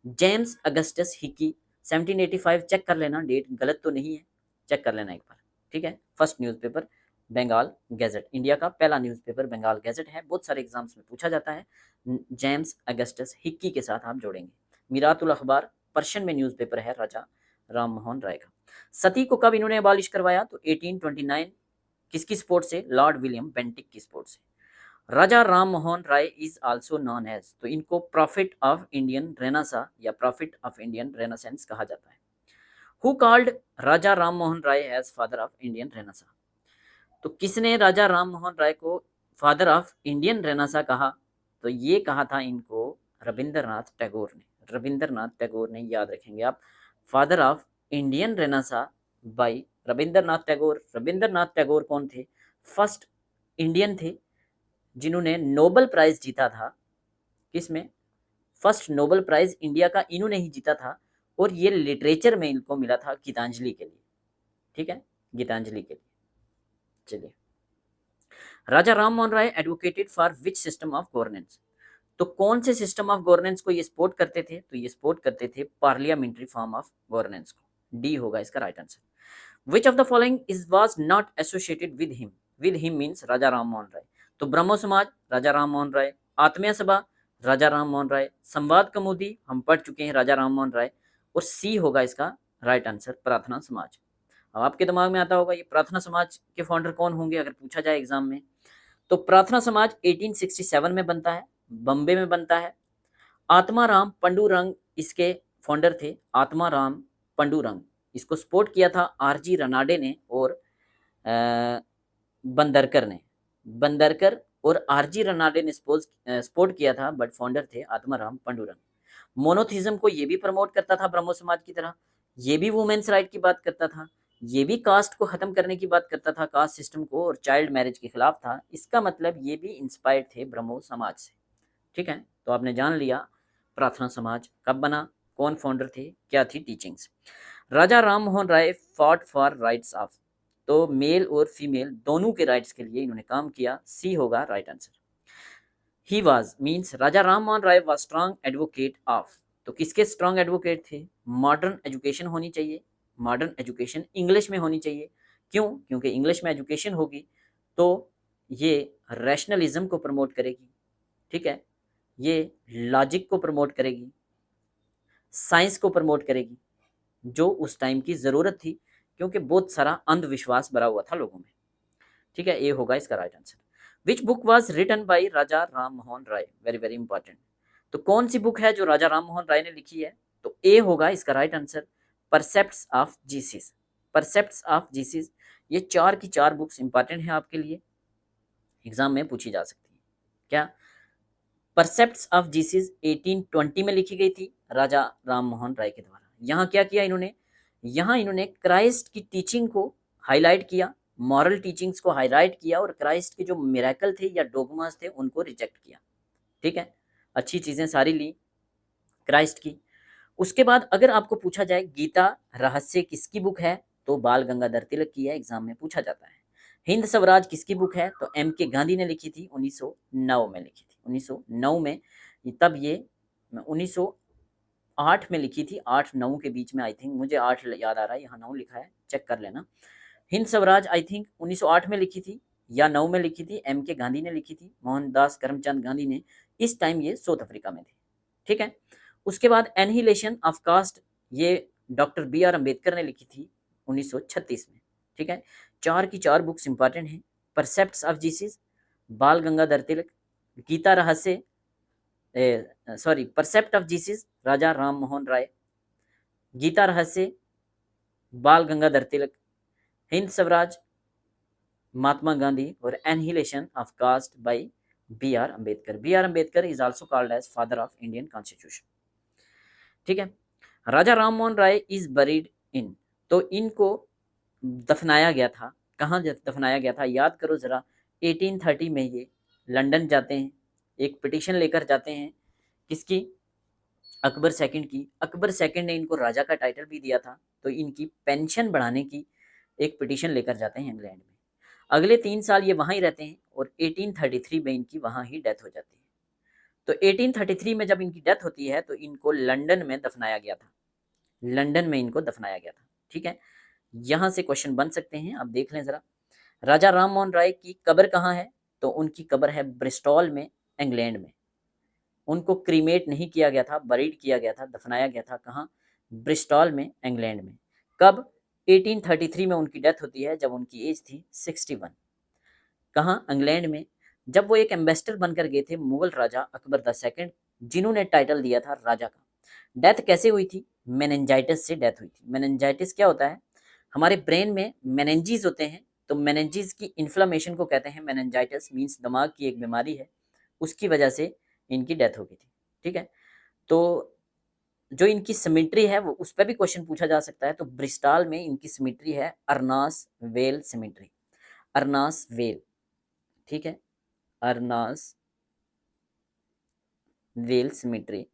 जेम्स अगस्टस हिक्की 1785, चेक कर लेना, डेट गलत तो नहीं है, चेक कर लेना एक बार। ठीक है, first newspaper Bengal gazette, India का पहला न्यूज़पेपर बंगाल गैजेट है, बहुत सारे एग्जाम्स में पूछा जाता है। जेम्स अगस्टस हिक्की के साथ आप जोड़ेंगे। मिरातुल अखबार पर्शियन में न्यूज़पेपर है राजा राम मोहन राय का। सती को कब इन्होंने अबॉलिश करवाया? तो 1829। किसकी सपोर्ट से? लॉर्ड विलियम बेंटिक की सपोर्ट से। Raja Ram Mohan Roy is also known as, तो इनको प्रॉफिट ऑफ इंडियन रेनेसा या प्रॉफिट ऑफ इंडियन रेनेसेंस कहा जाता है। Who called Raja Ram Mohan Roy as father of Indian renaissance? तो किसने राजा राम मोहन राय को फादर ऑफ इंडियन रेनेसा कहा? तो ये कहा था इनको रविंद्रनाथ टैगोर ने। रविंद्रनाथ टैगोर ने, याद रखेंगे आप, father of Indian Renaissance by Rabindranath Tagore. Rabindranath Tagore कौन थे? फर्स्ट इंडियन थे जिन्होंने नोबेल प्राइज जीता था। किसमें? फर्स्ट नोबेल प्राइज इंडिया का इन्होंने ही जीता था, और ये लिटरेचर में इनको मिला था गीतांजलि के लिए। ठीक है, गीतांजलि के लिए। चलिए, Raja Ram Mohan Roy advocated for which system of governance? तो कौन से सिस्टम ऑफ गवर्नेंस को ये सपोर्ट करते थे? तो ये सपोर्ट करते थे पार्लियामेंट्री फॉर्म ऑफ गवर्नेंस को। डी होगा इसका right answer. Which of the following is was not associated with him? With him means Raja Ram Mohan Roy. तो ब्रह्मो समाज राजा राम मोहन राय, आत्मीय सभा राजा राम मोहन राय, संवाद कौमुदी हम पढ़ चुके हैं राजा राम मोहन राय, और सी होगा इसका राइट आंसर प्रार्थना समाज। अब आपके दिमाग में आता होगा ये प्रार्थना समाज के फाउंडर कौन होंगे अगर पूछा जाए एग्जाम में? तो प्रार्थना समाज 1867 में बनता है, बम्बे में बनता है। आत्माराम पंडुरंग इसके फाउंडर थे, आत्माराम पंडुरंग। इसको सपोर्ट किया था आरजी रनाडे ने और बंदरकर ने। बंदरकर और आरजी रनाडे ने सपोर्ट किया था, बट फाउंडर थे आत्माराम पंडुरंग। मोनोथिज्म को ये भी प्रमोट करता था ब्रह्मो समाज की तरह, ये भी वुमेन्स राइट की बात करता था, ये भी कास्ट को खत्म करने की बात करता था, कास्ट सिस्टम को, और चाइल्ड मैरिज के खिलाफ था। इसका मतलब ये भी इंस्पायर्ड थे ब्रह्मो समाज से। ठीक है, तो आपने जान लिया प्रार्थना समाज कब बना, कौन फाउंडर थे, क्या थी teachings. Raja Ram Mohan Roy fought for rights of, तो मेल और फीमेल दोनों के राइट्स के लिए इन्होंने काम किया, सी होगा right answer. He was means Raja Ram Mohan Roy was strong advocate of, तो किसके स्ट्रांग एडवोकेट थे? मॉडर्न एजुकेशन होनी चाहिए, मॉडर्न एजुकेशन इंग्लिश में होनी चाहिए। क्यों? क्योंकि इंग्लिश में एजुकेशन होगी तो ये रैशनलिज्म को प्रमोट करेगी, ठीक है, ये लॉजिक को प्रमोट करेगी, साइंस को प्रमोट करेगी, जो उस टाइम की ज़रूरत थी, क्योंकि बहुत सारा अंधविश्वास भरा हुआ था लोगों में, ठीक है, ये होगा इसका right answer. Which book was written by Raja Ram Mohan Roy, very very important, तो कौन सी बुक है जो राजा राम मोहन राय ने लिखी है? तो ए होगा इसका right answer, precepts of Jesus, precepts of Jesus. ये 4 की 4 बुक्स इंपॉर्टेंट है आपके लिए, एग्जाम में पूछी जा सकती है। क्या? परसेप्ट्स ऑफ जीसस 1820 में लिखी गई थी राजा राम मोहन राय के द्वारा। यहाँ क्या किया इन्होंने? यहाँ इन्होंने क्राइस्ट की टीचिंग को हाईलाइट किया, मॉरल टीचिंग्स को हाईलाइट किया, और क्राइस्ट के जो मिरेकल थे या डोगमास थे उनको रिजेक्ट किया, ठीक है, अच्छी चीजें सारी ली क्राइस्ट की। उसके बाद अगर आपको पूछा जाए गीता रहस्य किसकी बुक है, तो बाल गंगाधर तिलक की है, एग्जाम में पूछा जाता है। हिंद स्वराज किसकी बुक है, तो एम के गांधी ने लिखी थी, 1909 में लिखी थी, 1909 में, तब ये 1908 में लिखी थी, 8-9 के बीच में, आई थिंक, मुझे 8 याद आ रहा है, यहाँ 9 लिखा है, चेक कर लेना। हिंद स्वराज आई थिंक 1908 में लिखी थी या 9 में लिखी थी, एम के गांधी ने लिखी थी, मोहनदास करमचंद गांधी ने, इस टाइम ये साउथ अफ्रीका में थे, ठीक है। उसके बाद एनहिलेशन ऑफ कास्ट, ये डॉक्टर बी आर अम्बेडकर ने लिखी थी 1936 में, ठीक है। 4 की 4 बुक्स इंपॉर्टेंट हैं, परसेप्ट्स ऑफ जीसस, बाल Gangadhar Tilak, Gita Rahasya, sorry, precepts of Jesus Raja Ram Mohan Roy, Gita Rahasya Bal Gangadhar Tilak, Hind Swaraj Mahatma Gandhi, और annihilation of caste by B R Ambedkar. B R Ambedkar is also called as father of Indian constitution, ठीक है। Raja Ram Mohan Roy is buried in, तो इनको दफनाया गया था, कहाँ दफनाया गया था? याद करो जरा, 1830 में ये लंदन जाते हैं, एक पिटीशन लेकर जाते हैं, किसकी? अकबर सेकंड की। अकबर सेकंड ने इनको राजा का टाइटल भी दिया था, तो इनकी पेंशन बढ़ाने की एक पिटीशन लेकर जाते हैं इंग्लैंड में। अगले 3 साल ये वहाँ ही रहते हैं, और 1833 में इनकी वहाँ ही डेथ हो जाती है। तो 1833 में जब इनकी डेथ होती है तो इनको लंदन में दफनाया गया था, लंदन में इनको दफनाया गया था, ठीक है। यहाँ से क्वेश्चन बन सकते हैं, आप देख लें जरा। राजा राम मोहन राय की कब्र कहाँ है? तो उनकी कब्र है ब्रिस्टॉल में, इंग्लैंड में। उनको क्रीमेट नहीं किया गया था, बरीड किया गया था, दफनाया गया था, कहाँ? ब्रिस्टॉल में, इंग्लैंड में। कब? 1833 में उनकी डेथ होती है, जब उनकी एज थी 61। कहाँ? इंग्लैंड में। जब वो एक एम्बेसडर बनकर गए थे मुगल राजा अकबर द सेकंड, जिन्होंने टाइटल दिया था राजा का। डेथ कैसे हुई थी? मेनिंजाइटिस से डेथ हुई थी। मेनिंजाइटिस क्या होता है? हमारे ब्रेन में मेनिंजीज होते हैं, तो मेनिंजीज की इन्फ्लामेशन को कहते हैं मेनिंजाइटिस, मीन्स दिमाग की एक बीमारी है, उसकी वजह से इनकी डेथ हो गई थी, ठीक है। तो जो इनकी सिमेट्री है वो, उस पर भी क्वेश्चन पूछा जा सकता है। तो ब्रिस्टॉल में इनकी सिमेट्री है अर्नास वेल सिमेट्री, अर्नास वेल, ठीक है, अर्नास वेल सिमेट्री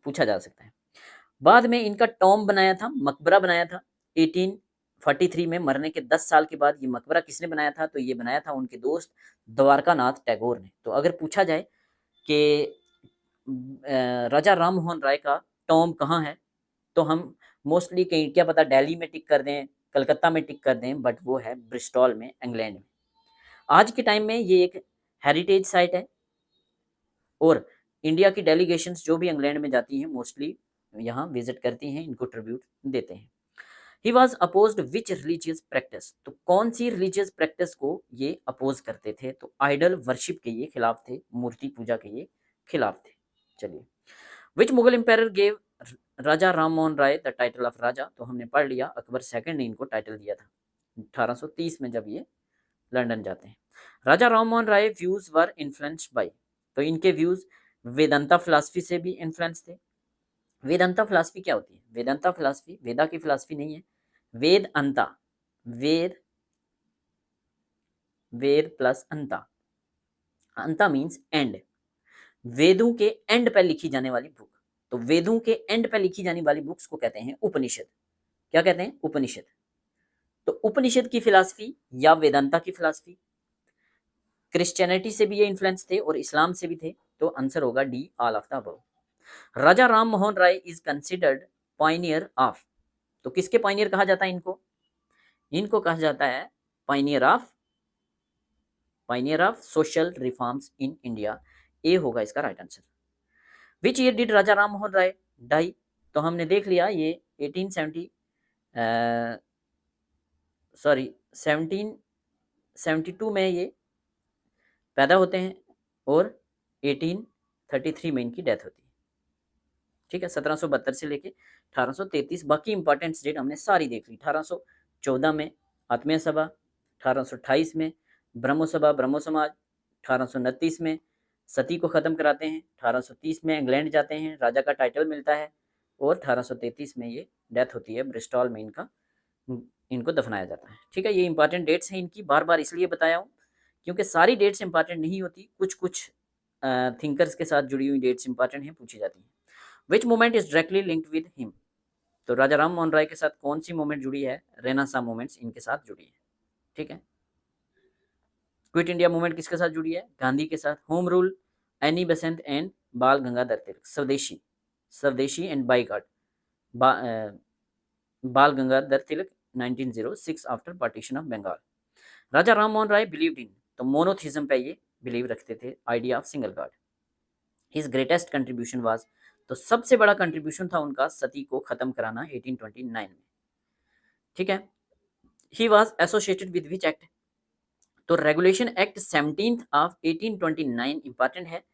पूछा जा सकता है। बाद में इनका टॉम बनाया था, मकबरा बनाया था 1843 में, मरने के 10 साल के बाद। ये मकबरा किसने बनाया था? तो ये बनाया था उनके दोस्त द्वारकानाथ टैगोर ने। तो अगर पूछा जाए कि राजा राम मोहन राय का टॉम कहाँ है, तो हम मोस्टली कहीं, क्या पता दिल्ली में टिक कर दें, कलकत्ता में टिक कर दें, बट वो है ब्रिस्टॉल में, इंग्लैंड में। आज के टाइम में ये एक हेरिटेज साइट है, और इंडिया की डेलीगेशंस जो भी इंग्लैंड में जाती हैं मोस्टली यहाँ विजिट करती हैं, इनको ट्रिब्यूट देते हैं। He was opposed which religious practice, तो कौन सी रिलीजियस प्रैक्टिस को ये अपोज करते थे? तो आइडल वर्शिप के ये खिलाफ थे, मूर्ति पूजा के ये खिलाफ थे। चलिए, which Mughal empire gave Raja Ram Mohan Roy the title of Raja, तो हमने पढ़ लिया, अकबर सेकंड ने इनको टाइटल दिया था 1830 में, जब ये लंदन जाते हैं। राजा राम मोहन राय व्यूज वर इन्फ्लुएंस्ड बाय, तो इनके व्यूज वेदांता फिलॉसफी से भी इन्फ्लुएंस थे। वेदांता फिलॉसफी क्या होती है? वेदांता फिलॉसफी वेदा की फिलॉसफी नहीं है, Veda anta, Veda, Veda plus anta, anta means end, वेदों के एंड पर लिखी जाने वाली बुक। तो वेदों के एंड पर लिखी जाने वाली बुक्स को कहते हैं उपनिषद। क्या कहते हैं? उपनिषद। तो उपनिषद की फिलॉसफी या वेदांता की फिलॉसफी, क्रिश्चियनिटी से भी ये इन्फ्लुएंस थे और इस्लाम से भी थे, तो आंसर होगा D, all of the above. Raja Ram Mohan Roy is considered pioneer of, तो किसके पायनियर कहा जाता है इनको? इनको कहा जाता है pioneer of social reforms in India. A होगा इसका right answer. Which year did Raja Ram Mohan Roy die? तो हमने देख लिया ये 1870 सॉरी 1772 में ये पैदा होते हैं और 1833 में इनकी डेथ होती है। ठीक है, 1772 से लेके 1833। बाकी इंपॉर्टेंट डेट हमने सारी देख ली। 1814 में आत्मीय सभा, 1828 में ब्रह्मो सभा ब्रह्मो समाज, 1829 में सती को ख़त्म कराते हैं, 1830 में इंग्लैंड जाते हैं, राजा का टाइटल मिलता है, और 1833 में ये डेथ होती है, ब्रिस्टॉल में इनको दफनाया जाता है। ठीक है, ये इंपॉर्टेंट डेट्स हैं इनकी, बार बार इसलिए बताया हूँ क्योंकि सारी डेट्स इंपॉर्टेंट नहीं होती, कुछ कुछ थिंकर्स के साथ जुड़ी हुई डेट्स इंपॉर्टेंट हैं, पूछी जाती हैं। विच movement is directly linked with him? तो राजा राम मोहन राय के साथ कौन सी मूवमेंट जुड़ी है? रेनेसां मूवमेंट्स इनके साथ जुड़ी है। ठीक है, क्विट इंडिया मूवमेंट किसके साथ जुड़ी है? गांधी के साथ। Home rule, Annie Besant and Bal Gangadhar Tilak. Swadeshi and boycott, Bal Gangadhar Tilak 1906 after partition of Bengal. Raja Ram Mohan Roy believed in, तो मोनोथिज्म पे ये बिलीव रखते थे, idea of single God. His greatest contribution was, तो सबसे बड़ा कंट्रीब्यूशन था उनका सती को खत्म कराना 1829 में। ठीक है, he was associated with which act? तो रेगुलेशन एक्ट 17 ऑफ 1829 इंपॉर्टेंट है।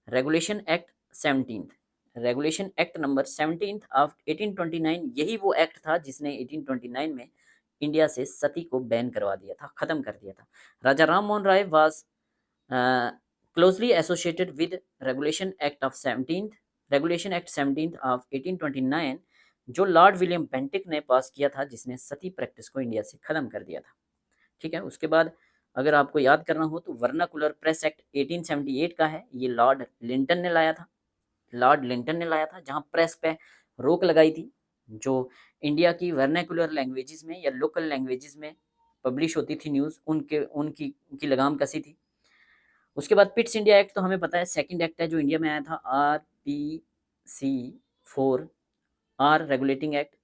Regulation act 17, regulation act number 17 of 1829, यही वो एक्ट था जिसने 1829 में इंडिया से सती को बैन करवा दिया था, खत्म कर दिया था। Raja Ram Mohan Roy was closely associated with regulation act of 17, regulation act 17 of 1829, जो लॉर्ड विलियम बेंटिक ने पास किया था, जिसने सती प्रैक्टिस को इंडिया से खत्म कर दिया था। ठीक है, उसके बाद अगर आपको याद करना हो तो वर्नाकुलर प्रेस एक्ट 1878 का है, ये लॉर्ड लिंटन ने लाया था, जहां प्रेस पे रोक लगाई थी, जो इंडिया की वर्नाकुलर लैंग्वेजेस में या लोकल लैंग्वेजेस में पब्लिश होती थी न्यूज़, उनकी लगाम कसी थी। उसके बाद पिट्स इंडिया एक्ट तो हमें पता है, सेकंड एक्ट है जो इंडिया में आया था, RPC4, आर रेगुलेटिंग एक्ट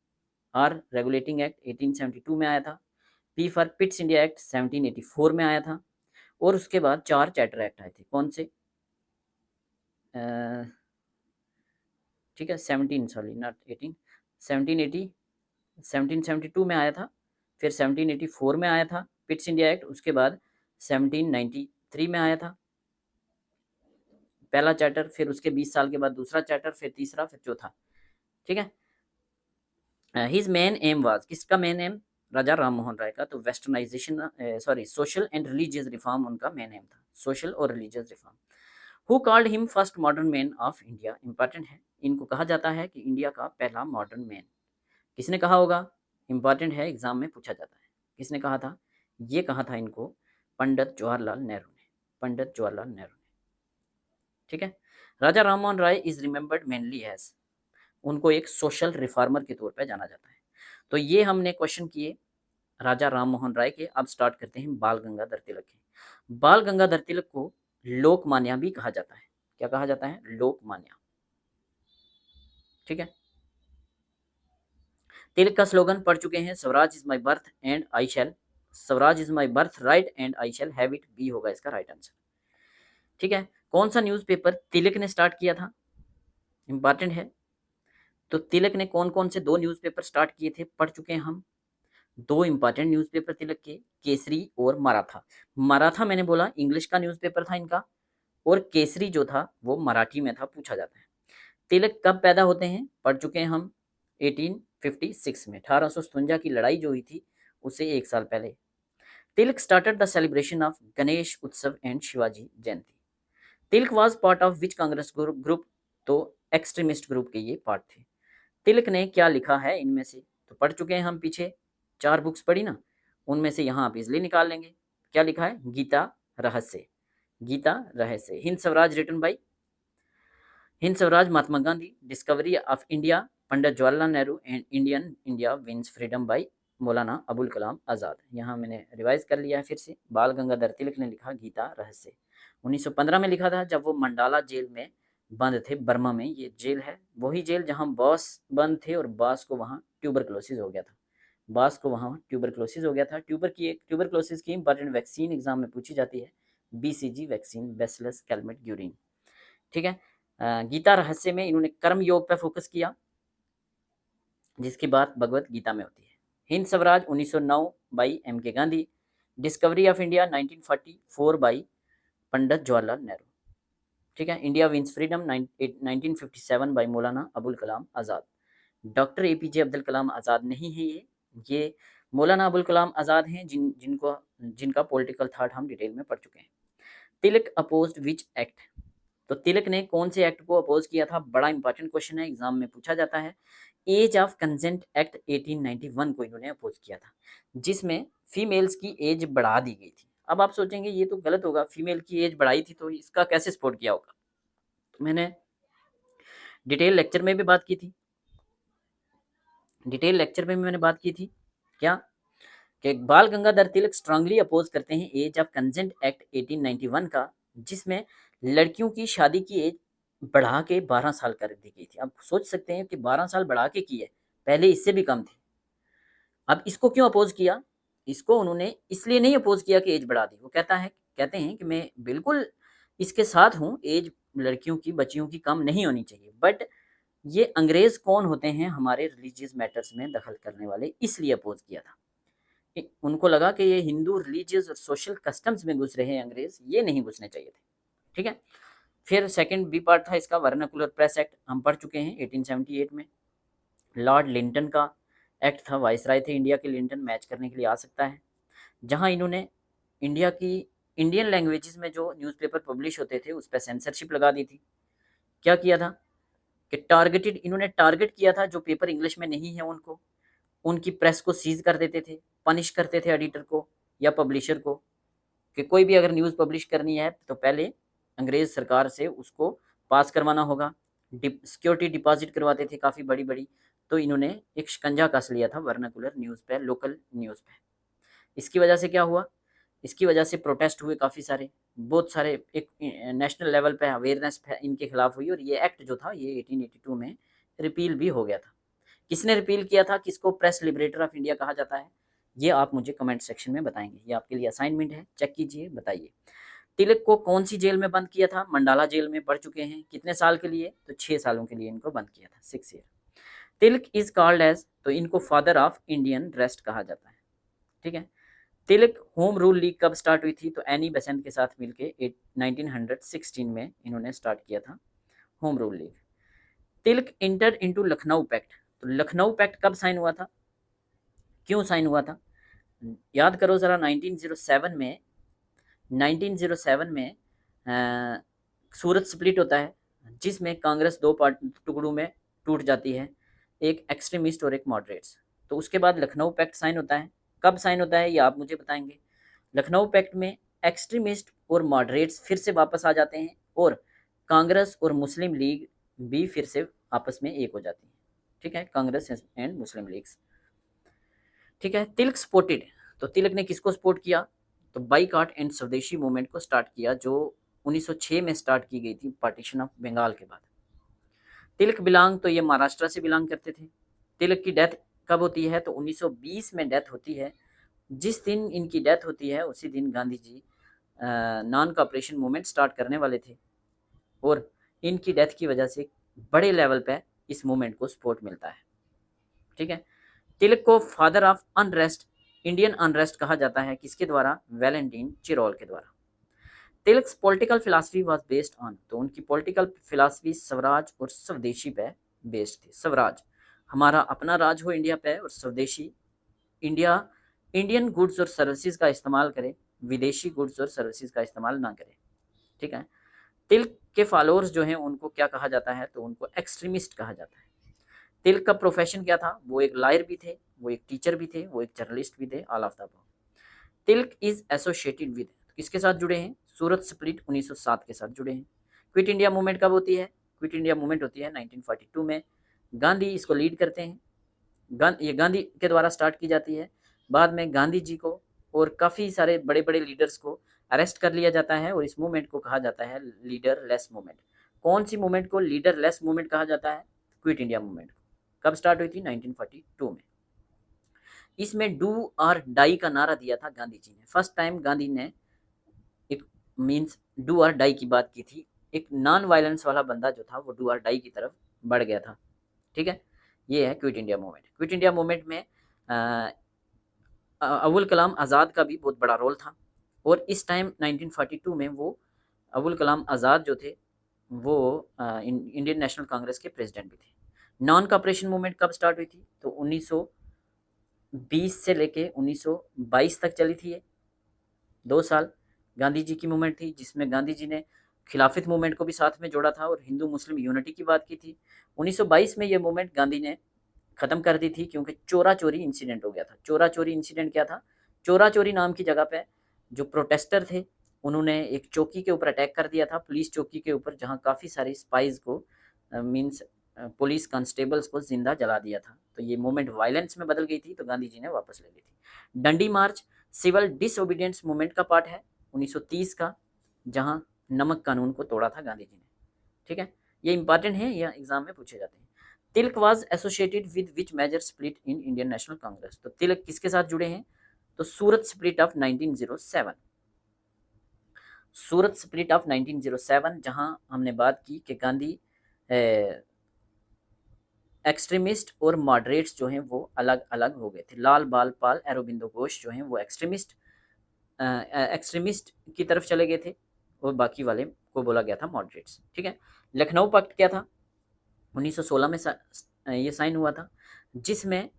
1872 में आया था। P for Pitt's India act 1784 में आया था। और उसके बाद 4 चार्टर एक्ट आए थे, कौन से? ठीक है, 1772 में आया था, फिर 1784 में आया था पिट्स इंडिया एक्ट, उसके बाद 1793 में आया था पहला चार्टर, फिर उसके 20 साल के बाद दूसरा चार्टर, फिर तीसरा, फिर चौथा। ठीक है, हिज मेन एम वाज, किसका मेन एम? राजा राम मोहन राय का। तो westernisation, social and religious reform उनका मेन एम था, सोशल और religious reform. Who called him first modern man of India? Important है, इनको कहा जाता है कि इंडिया का पहला मॉडर्न मैन। किसने कहा होगा? इंपॉर्टेंट है, एग्जाम में पूछा जाता है, किसने कहा था? ये कहा था इनको पंडित जवाहरलाल नेहरू ने। ठीक है, Raja Ram Mohan Roy is remembered mainly as, उनको एक सोशल रिफॉर्मर के तौर पर जाना जाता है। तो ये हमने क्वेश्चन किए राजा राम मोहन राय के। अब स्टार्ट करते हैं बाल गंगाधर तिलक के। बाल गंगाधर तिलक को लोकमान्य भी कहा जाता है। क्या कहा जाता है? लोकमान्य। ठीक है, तिलक का स्लोगन पढ़ चुके हैं, Swaraj is my birth and I shall, Swaraj is my birth right and I shall have it, B होगा इसका राइट आंसर। ठीक है, कौन सा न्यूज़पेपर तिलक ने स्टार्ट किया था? इंपॉर्टेंट है, तो तिलक ने कौन कौन से 2 न्यूज़पेपर स्टार्ट किए थे, पढ़ चुके हैं हम। 2 इंपॉर्टेंट न्यूज़पेपर तिलक के, केसरी और मराठा। मराठा मैंने बोला इंग्लिश का न्यूज़पेपर था इनका, और केसरी जो था वो मराठी में था, पूछा जाता है। तिलक कब पैदा होते हैं, पढ़ चुके हैं हम 1856 में, 1857 की लड़ाई जो हुई थी उससे 1 साल पहले। Tilak started the celebration of Ganesh Utsav and Shivaji Jayanti. Tilak was part of which Congress group? तो एक्सट्रीमिस्ट ग्रुप के ये पार्ट थे। तिलक ने क्या लिखा है इनमें से? तो पढ़ चुके हैं हम, पीछे 4 बुक्स पढ़ी ना, उनमें से यहाँ आप इजली निकाल लेंगे। क्या लिखा है? Gita Rahasya. Hind Swaraj written by Hind Swaraj Mahatma Gandhi, discovery of India Pandit Jawaharlal Nehru, and India wins freedom by Maulana Abul Kalam आज़ाद। यहाँ मैंने रिवाइज कर लिया है फिर से। बाल गंगाधर तिलक ने लिखा गीता रहस्य। 1915 में लिखा था, जब वो मंडाला जेल में बंद थे, बर्मा में ये जेल है, वही जेल जहाँ बॉस बंद थे और बास को वहाँ ट्यूबरक्लोसिस हो गया था। बास को वहाँ ट्यूबरक्लोसिस हो गया था। ट्यूबरक्लोसिस की इंपॉर्टेंट वैक्सीन एग्जाम में पूछी जाती है, BCG vaccine, bacillus Calmette Guérin. ठीक है। गीता रहस्य में इन्होंने कर्म योग पर फोकस किया, जिसकी बात भगवत गीता में होती है। Hind Swaraj 1909 by M K Gandhi. Discovery of India 1944 by Pandit Jawaharlal Nehru. ठीक है। India wins freedom 1957 by Maulana Abul Kalam Azad. Doctor A P J Abdul Kalam Azad नहीं है ये मौलाना अबुल कलाम आज़ाद हैं, जिनका पॉलिटिकल थॉट हम डिटेल में पढ़ चुके हैं। तिलक अपोज्ड विच एक्ट? तो तिलक ने कौन से एक्ट को अपोज किया था? बड़ा इंपॉर्टेंट क्वेश्चन है, एग्जाम में पूछा जाता है। एज ऑफ कंसेंट एक्ट 1891 को इन्होंने अपोज किया था, जिसमें फीमेल्स की एज बढ़ा दी गई थी। अब आप सोचेंगे ये तो गलत होगा, फीमेल की एज बढ़ाई थी तो इसका कैसे सपोर्ट किया होगा? तो मैंने डिटेल लेक्चर में भी बात की थी, मैंने बात की थी क्या कि बाल गंगाधर तिलक स्ट्रांगली अपोज करते हैं एज ऑफ कंसेंट एक्ट 1891 का, जिसमें लड़कियों की शादी की एज बढ़ा के 12 साल कर दी गई थी। आप सोच सकते हैं कि 12 साल बढ़ा के की है, पहले इससे भी कम थी। अब इसको क्यों अपोज किया? इसको उन्होंने इसलिए नहीं अपोज किया कि एज बढ़ा दी। वो कहते हैं कि मैं बिल्कुल इसके साथ हूँ, एज लड़कियों की, बच्चियों की कम नहीं होनी चाहिए, बट ये अंग्रेज कौन होते हैं हमारे रिलीजियस मैटर्स में दखल करने वाले, इसलिए अपोज किया था। उनको लगा कि ये हिंदू रिलीजियस और सोशल कस्टम्स में घुस रहे हैं अंग्रेज, ये नहीं घुसने चाहिए थे। ठीक है। फिर सेकंड बी पार्ट था इसका, वर्नाकुलर प्रेस एक्ट, हम पढ़ चुके हैं 1878 में। लॉर्ड लिंटन का एक्ट था, वाइसराय थे इंडिया के लिंटन, मैच करने के लिए आ सकता है, जहां इन्होंने इंडियन लैंग्वेजेस में जो न्यूज़पेपर पब्लिश होते थे उस पर सेंसरशिप लगा दी थी। क्या किया था कि इन्होंने टारगेट किया था जो पेपर इंग्लिश में नहीं है उनकी प्रेस को सीज कर देते थे, पनिश करते थे एडिटर को या पब्लिशर को, कि कोई भी अगर न्यूज़ पब्लिश करनी है तो पहले अंग्रेज सरकार से उसको पास करवाना होगा। सिक्योरिटी डिपॉजिट करवाते थे काफ़ी बड़ी बड़ी। तो इन्होंने एक शिकंजा कस लिया था वर्नाकुलर न्यूज़ पे, लोकल न्यूज़ पे। इसकी वजह से क्या हुआ? इसकी वजह से प्रोटेस्ट हुए काफ़ी सारे, बहुत सारे, एक नेशनल लेवल पे अवेयरनेस इनके खिलाफ हुई, और ये एक्ट जो था ये 1882 में रिपील भी हो गया था। किसने रिपील किया था? किसको प्रेस लिबरेटर ऑफ इंडिया कहा जाता है? ये आप मुझे कमेंट सेक्शन में बताएंगे, ये आपके लिए असाइनमेंट है, चेक कीजिए, बताइए। तिलक को कौन सी जेल में बंद किया था? मंडाला जेल में, पढ़ चुके हैं। कितने साल के लिए? तो 6 सालों के लिए इनको बंद किया था, 6 year. Tilak is called as, तो इनको फादर ऑफ इंडियन रेस्ट कहा जाता है। ठीक है। तिलक होम रूल लीग कब स्टार्ट हुई थी? तो एनी बेसेंट के साथ मिलके 1916 में इन्होंने स्टार्ट किया था होम रूल लीग। तिलक इंटर इनटू लखनऊ पैक्ट, तो लखनऊ पैक्ट कब साइन हुआ था? क्यों साइन हुआ था? याद करो ज़रा, 1907 में सूरत स्प्लिट होता है, जिसमें कांग्रेस दो टुकड़ों में टूट जाती है, एक एक्सट्रीमिस्ट और एक मॉडरेट्स। तो उसके बाद लखनऊ पैक्ट साइन होता है। कब साइन होता है ये आप मुझे बताएंगे। लखनऊ पैक्ट में एक्सट्रीमिस्ट और मॉडरेट्स फिर से वापस आ जाते हैं, और कांग्रेस और मुस्लिम लीग भी फिर से आपस में एक हो जाती है। ठीक है, कांग्रेस एंड मुस्लिम लीग्स। ठीक है। तिलक सपोर्टेड, तो तिलक ने किसको सपोर्ट किया? तो बाईकाट एंड स्वदेशी मूवमेंट को स्टार्ट किया, जो 1906 में स्टार्ट की गई थी पार्टीशन ऑफ बंगाल के बाद। तिलक बिलोंग, तो ये महाराष्ट्र से बिलोंग करते थे। तिलक की डेथ कब होती है? तो 1920 में डेथ होती है। जिस दिन इनकी डेथ होती है उसी दिन Gandhi ji non cooperation movement start करने वाले थे, और इनकी डेथ की वजह से बड़े लेवल पे इस मूवमेंट को सपोर्ट मिलता है। ठीक है। तिलक को father of unrest, Indian unrest कहा जाता है, किसके द्वारा? वैलेंटाइन चिरोल के द्वारा। Tilak's political philosophy was based on, तो उनकी पॉलिटिकल फिलॉसफी स्वराज और स्वदेशी पे बेस्ड थी। स्वराज, हमारा अपना राज हो इंडिया पे, और स्वदेशी, इंडियन गुड्स और सर्विसेज का इस्तेमाल करें, विदेशी गुड्स और सर्विसेज का इस्तेमाल ना करें। ठीक है। तिलक के फॉलोअर्स जो हैं उनको क्या कहा जाता है? तो उनको एक्सट्रीमिस्ट कहा जाता है। तिलक का प्रोफेशन क्या था? वो एक लॉयर भी थे, वो एक टीचर भी थे, वो एक जर्नलिस्ट भी थे, all of the above. Tilak is associated with, किसके साथ जुड़े हैं? सूरत स्प्लिट 1907 के साथ जुड़े हैं। क्विट इंडिया मूवमेंट कब होती है? क्विट इंडिया मूवमेंट होती है 1942 में। गांधी इसको लीड करते हैं। ये गांधी के द्वारा स्टार्ट की जाती है। बाद में गांधी जी को और काफ़ी सारे बड़े-बड़े लीडर्स को अरेस्ट कर लिया जाता है और इस मूवमेंट को कहा जाता है लीडर लेस मूवमेंट। कौन सी मूवमेंट को लीडर लेस मूवमेंट कहा जाता है? Quit India movement. कब स्टार्ट हुई थी? 1942 में। इसमें डू और डाई का नारा दिया था गांधी जी ने। फर्स्ट टाइम गांधी ने एक मीन्स डू और डाई की बात की थी। एक नॉन वायलेंस वाला बंदा जो था वो डू और डाई की तरफ बढ़ गया था। ठीक है, ये है quit India movement. Quit India movement में अबुल कलाम आज़ाद का भी बहुत बड़ा रोल था और इस टाइम 1942 में वो अबुल कलाम आज़ाद जो थे वो इंडियन नेशनल कांग्रेस के प्रेसिडेंट भी थे। नॉन कॉपरेशन मूवमेंट कब स्टार्ट हुई थी? तो 1920 से लेके 1922 तक चली थी ये 2 साल। गांधी जी की मूवमेंट थी जिसमें गांधी जी ने खिलाफत मूवमेंट को भी साथ में जोड़ा था और हिंदू मुस्लिम यूनिटी की बात की थी। 1922 में ये मूवमेंट गांधी ने ख़त्म कर दी थी क्योंकि चोरा-चोरी इंसिडेंट हो गया था। चोरा-चोरी इंसिडेंट क्या था? चोरा-चोरी नाम की जगह पे जो प्रोटेस्टर थे, उन्होंने एक चौकी के ऊपर अटैक कर दिया था, पुलिस चौकी के ऊपर, जहाँ काफ़ी सारी स्पाइज़ को मीन्स पुलिस कांस्टेबल्स को ज़िंदा जला दिया था। तो ये मूवमेंट वायलेंस में बदल गई थी, तो गांधी जी ने वापस ले ली थी। डंडी मार्च सिविल डिसओबीडियंस मूवमेंट का पार्ट है 1930 का, जहाँ नमक कानून को तोड़ा था गांधी जी ने। ठीक है, ये इंपॉर्टेंट है, यह एग्जाम में पूछे जाते हैं। Tilak was associated with which major split in Indian National Congress? तो तिलक किसके साथ जुड़े हैं? तो Surat split of 1907। Surat split of 1907, जहां हमने बात की कि गांधी एक्सट्रीमिस्ट और मॉडरेट्स जो हैं वो अलग अलग हो गए थे। लाल बाल पाल एरोबिंदो घोष जो हैं वो एक्सट्रीमिस्ट की तरफ चले गए थे और बाकी वाले को बोला गया था मॉडरेट्स। ठीक है, लखनऊ पक्ट क्या था? 1916 में ये साइन हुआ था, जिसमें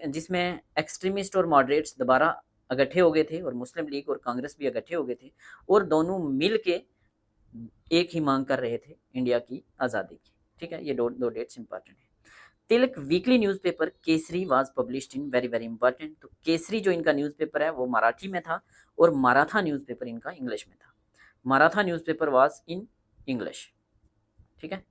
जिसमें एक्सट्रीमिस्ट और मॉडरेट्स दोबारा इकट्ठे हो गए थे और मुस्लिम लीग और कांग्रेस भी इकट्ठे हो गए थे और दोनों मिल के एक ही मांग कर रहे थे, इंडिया की आज़ादी की। ठीक है, ये दो डेट्स इंपॉर्टेंट है। Tilak weekly newspaper Kesari was published in very very important. तो केसरी जो इनका न्यूज़पेपर है वो मराठी में था और मराठा न्यूज़पेपर इनका इंग्लिश में था। Maratha newspaper was in English. ठीक है,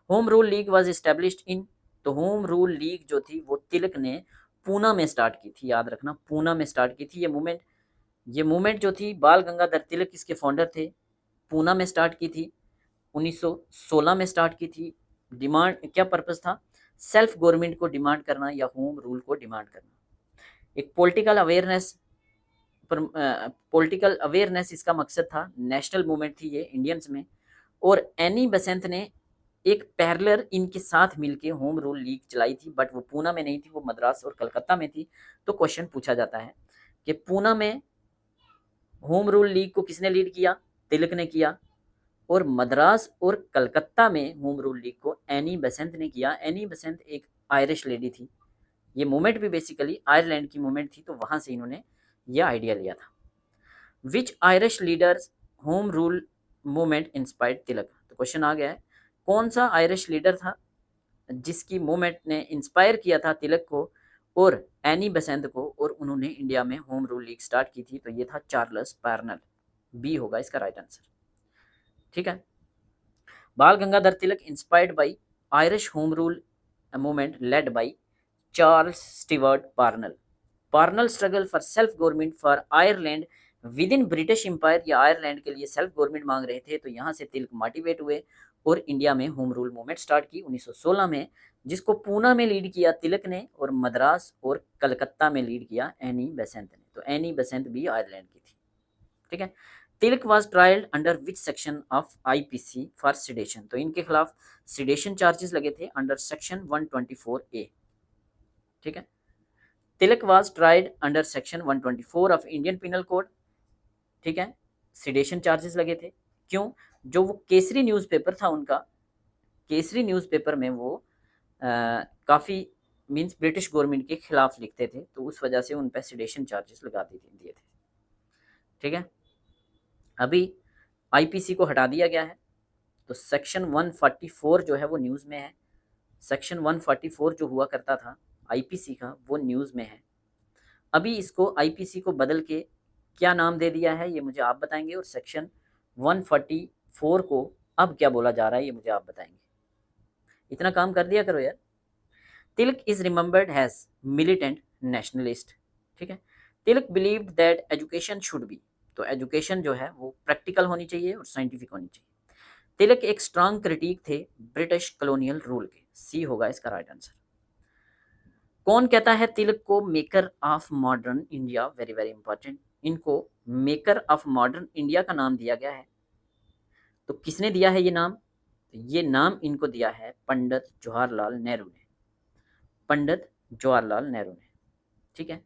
home rule league was established in. तो होम रूल लीग जो थी वो तिलक ने पूना में स्टार्ट की थी, याद रखना, पूना में स्टार्ट की थी ये मूवमेंट जो थी, बाल गंगाधर तिलक इसके फाउंडर थे। पूना में स्टार्ट की थी, 1916 में स्टार्ट की थी। डिमांड क्या पर्पस था? सेल्फ गवर्नमेंट को डिमांड करना या होम रूल को डिमांड करना। एक पॉलिटिकल अवेयरनेस इसका मकसद था। नेशनल मूवमेंट थी ये इंडियंस में। और एनी बेसेंट ने एक पैरेलल इनके साथ मिलके होम रूल लीग चलाई थी, बट वो पूना में नहीं थी, वो मद्रास और कलकत्ता में थी। तो क्वेश्चन पूछा जाता है कि पूना में होम रूल लीग को किसने लीड किया? तिलक ने किया। और मद्रास और कलकत्ता में होम रूल लीग को एनी बेसेंट ने किया। एनी बेसेंट एक आयरिश लेडी थी। ये मूवमेंट भी बेसिकली आयरलैंड की मूवमेंट थी, तो वहां से इन्होंने यह आइडिया लिया था। Which Irish leaders home rule movement inspired Tilak? तो क्वेश्चन आ गया है, कौन सा आयरिश लीडर था जिसकी मूवमेंट ने इंस्पायर किया था तिलक को और एनी बेसेंट को, और उन्होंने इंडिया में होम रूल लीग स्टार्ट की थी? तो ये था चार्ल्स पार्नल। बी होगा इसका राइट आंसर। ठीक है, Bal Gangadhar Tilak inspired by Irish home rule movement led by Charles Stewart Parnell. Parnell struggle for self government for Ireland within British empire, या आयरलैंड के लिए सेल्फ गवर्नमेंट मांग रहे थे, तो यहाँ से तिलक मोटिवेट हुए और इंडिया में होम रूल मूवमेंट स्टार्ट की 1916 में, जिसको पूना में लीड किया तिलक ने और मद्रास और कलकत्ता में लीड किया एनी बेसेंट ने। तो एनी बेसेंट भी आयरलैंड की थी। ठीक है, Tilak was trialled under which section of IPC for sedition? तो इनके खिलाफ सिडेशन चार्जेस लगे थे अंडर सेक्शन 124A। ठीक है, Tilak was tried under section 124 of Indian penal code. ठीक है, सिडेशन चार्जेस लगे थे। क्यों? जो वो केसरी न्यूज़पेपर था उनका, केसरी न्यूज़पेपर में वो काफ़ी मीन्स ब्रिटिश गवर्नमेंट के खिलाफ लिखते थे, तो उस वजह से उन पर सिडेशन चार्जेस लगा दिए थे। ठीक है, अभी आईपीसी को हटा दिया गया है, तो सेक्शन 144 जो है वो न्यूज़ में है। सेक्शन 144 जो हुआ करता था आईपीसी का, वो न्यूज़ में है। अभी इसको आईपीसी को बदल के क्या नाम दे दिया है ये मुझे आप बताएंगे, और सेक्शन 144 को अब क्या बोला जा रहा है ये मुझे आप बताएंगे। इतना काम कर दिया करो यार। Tilak is remembered has militant nationalist, ठीक है। Tilak believed that education should be, तो एजुकेशन जो है वो प्रैक्टिकल होनी चाहिए और साइंटिफिक होनी चाहिए। तिलक एक स्ट्रांग क्रिटिक थे ब्रिटिश कॉलोनियल रूल के, सी होगा इसका राइट आंसर। कौन कहता है तिलक को maker of modern India, very very important, इनको मेकर ऑफ मॉडर्न इंडिया का नाम दिया गया है, तो किसने दिया है ये नाम? तो ये नाम इनको दिया है पंडित जवाहरलाल नेहरू ने, पंडित जवाहरलाल नेहरू ने, ठीक है।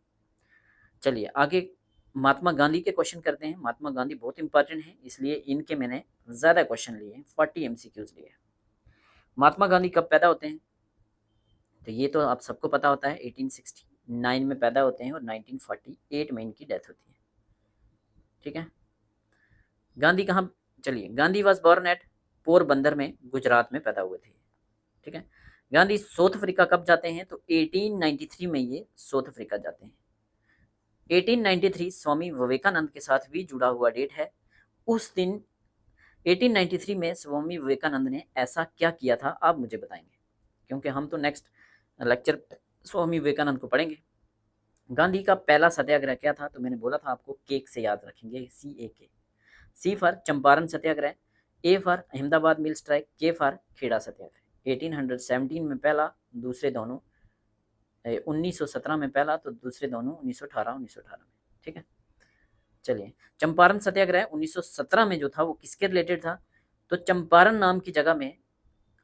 चलिए आगे महात्मा गांधी के क्वेश्चन करते हैं। महात्मा गांधी बहुत इंपॉर्टेंट है, इसलिए इनके मैंने ज़्यादा क्वेश्चन लिए हैं, 40 एमसीक्यूज लिए। महात्मा गांधी कब पैदा होते हैं? तो ये तो आप सबको पता होता है, 1869 में पैदा होते हैं और 1948 में इनकी डेथ होती है, ठीक है। गांधी कहाँ, चलिए, Gandhi was born at Porbandar में, गुजरात में पैदा हुए थे, ठीक है। गांधी साउथ अफ्रीका कब जाते हैं? तो 1893 में ये साउथ अफ्रीका जाते हैं। 1893 स्वामी विवेकानंद के साथ भी जुड़ा हुआ डेट है। उस दिन 1893 में स्वामी विवेकानंद ने ऐसा क्या किया था, आप मुझे बताएंगे, क्योंकि हम तो नेक्स्ट लेक्चर स्वामी विवेकानंद को पढ़ेंगे। गांधी का पहला सत्याग्रह क्या था? तो मैंने बोला था आपको, केक से याद रखेंगे, CAK। C for Champaran Satyagraha, A for Ahmedabad mill strike, K for Kheda Satyagraha. 1817 में पहला, दूसरे दोनों 1917 में पहला, तो दूसरे दोनों 1918 में, ठीक है। चलिए, चंपारण सत्याग्रह 1917 में जो था वो किसके रिलेटेड था? तो चंपारण नाम की जगह में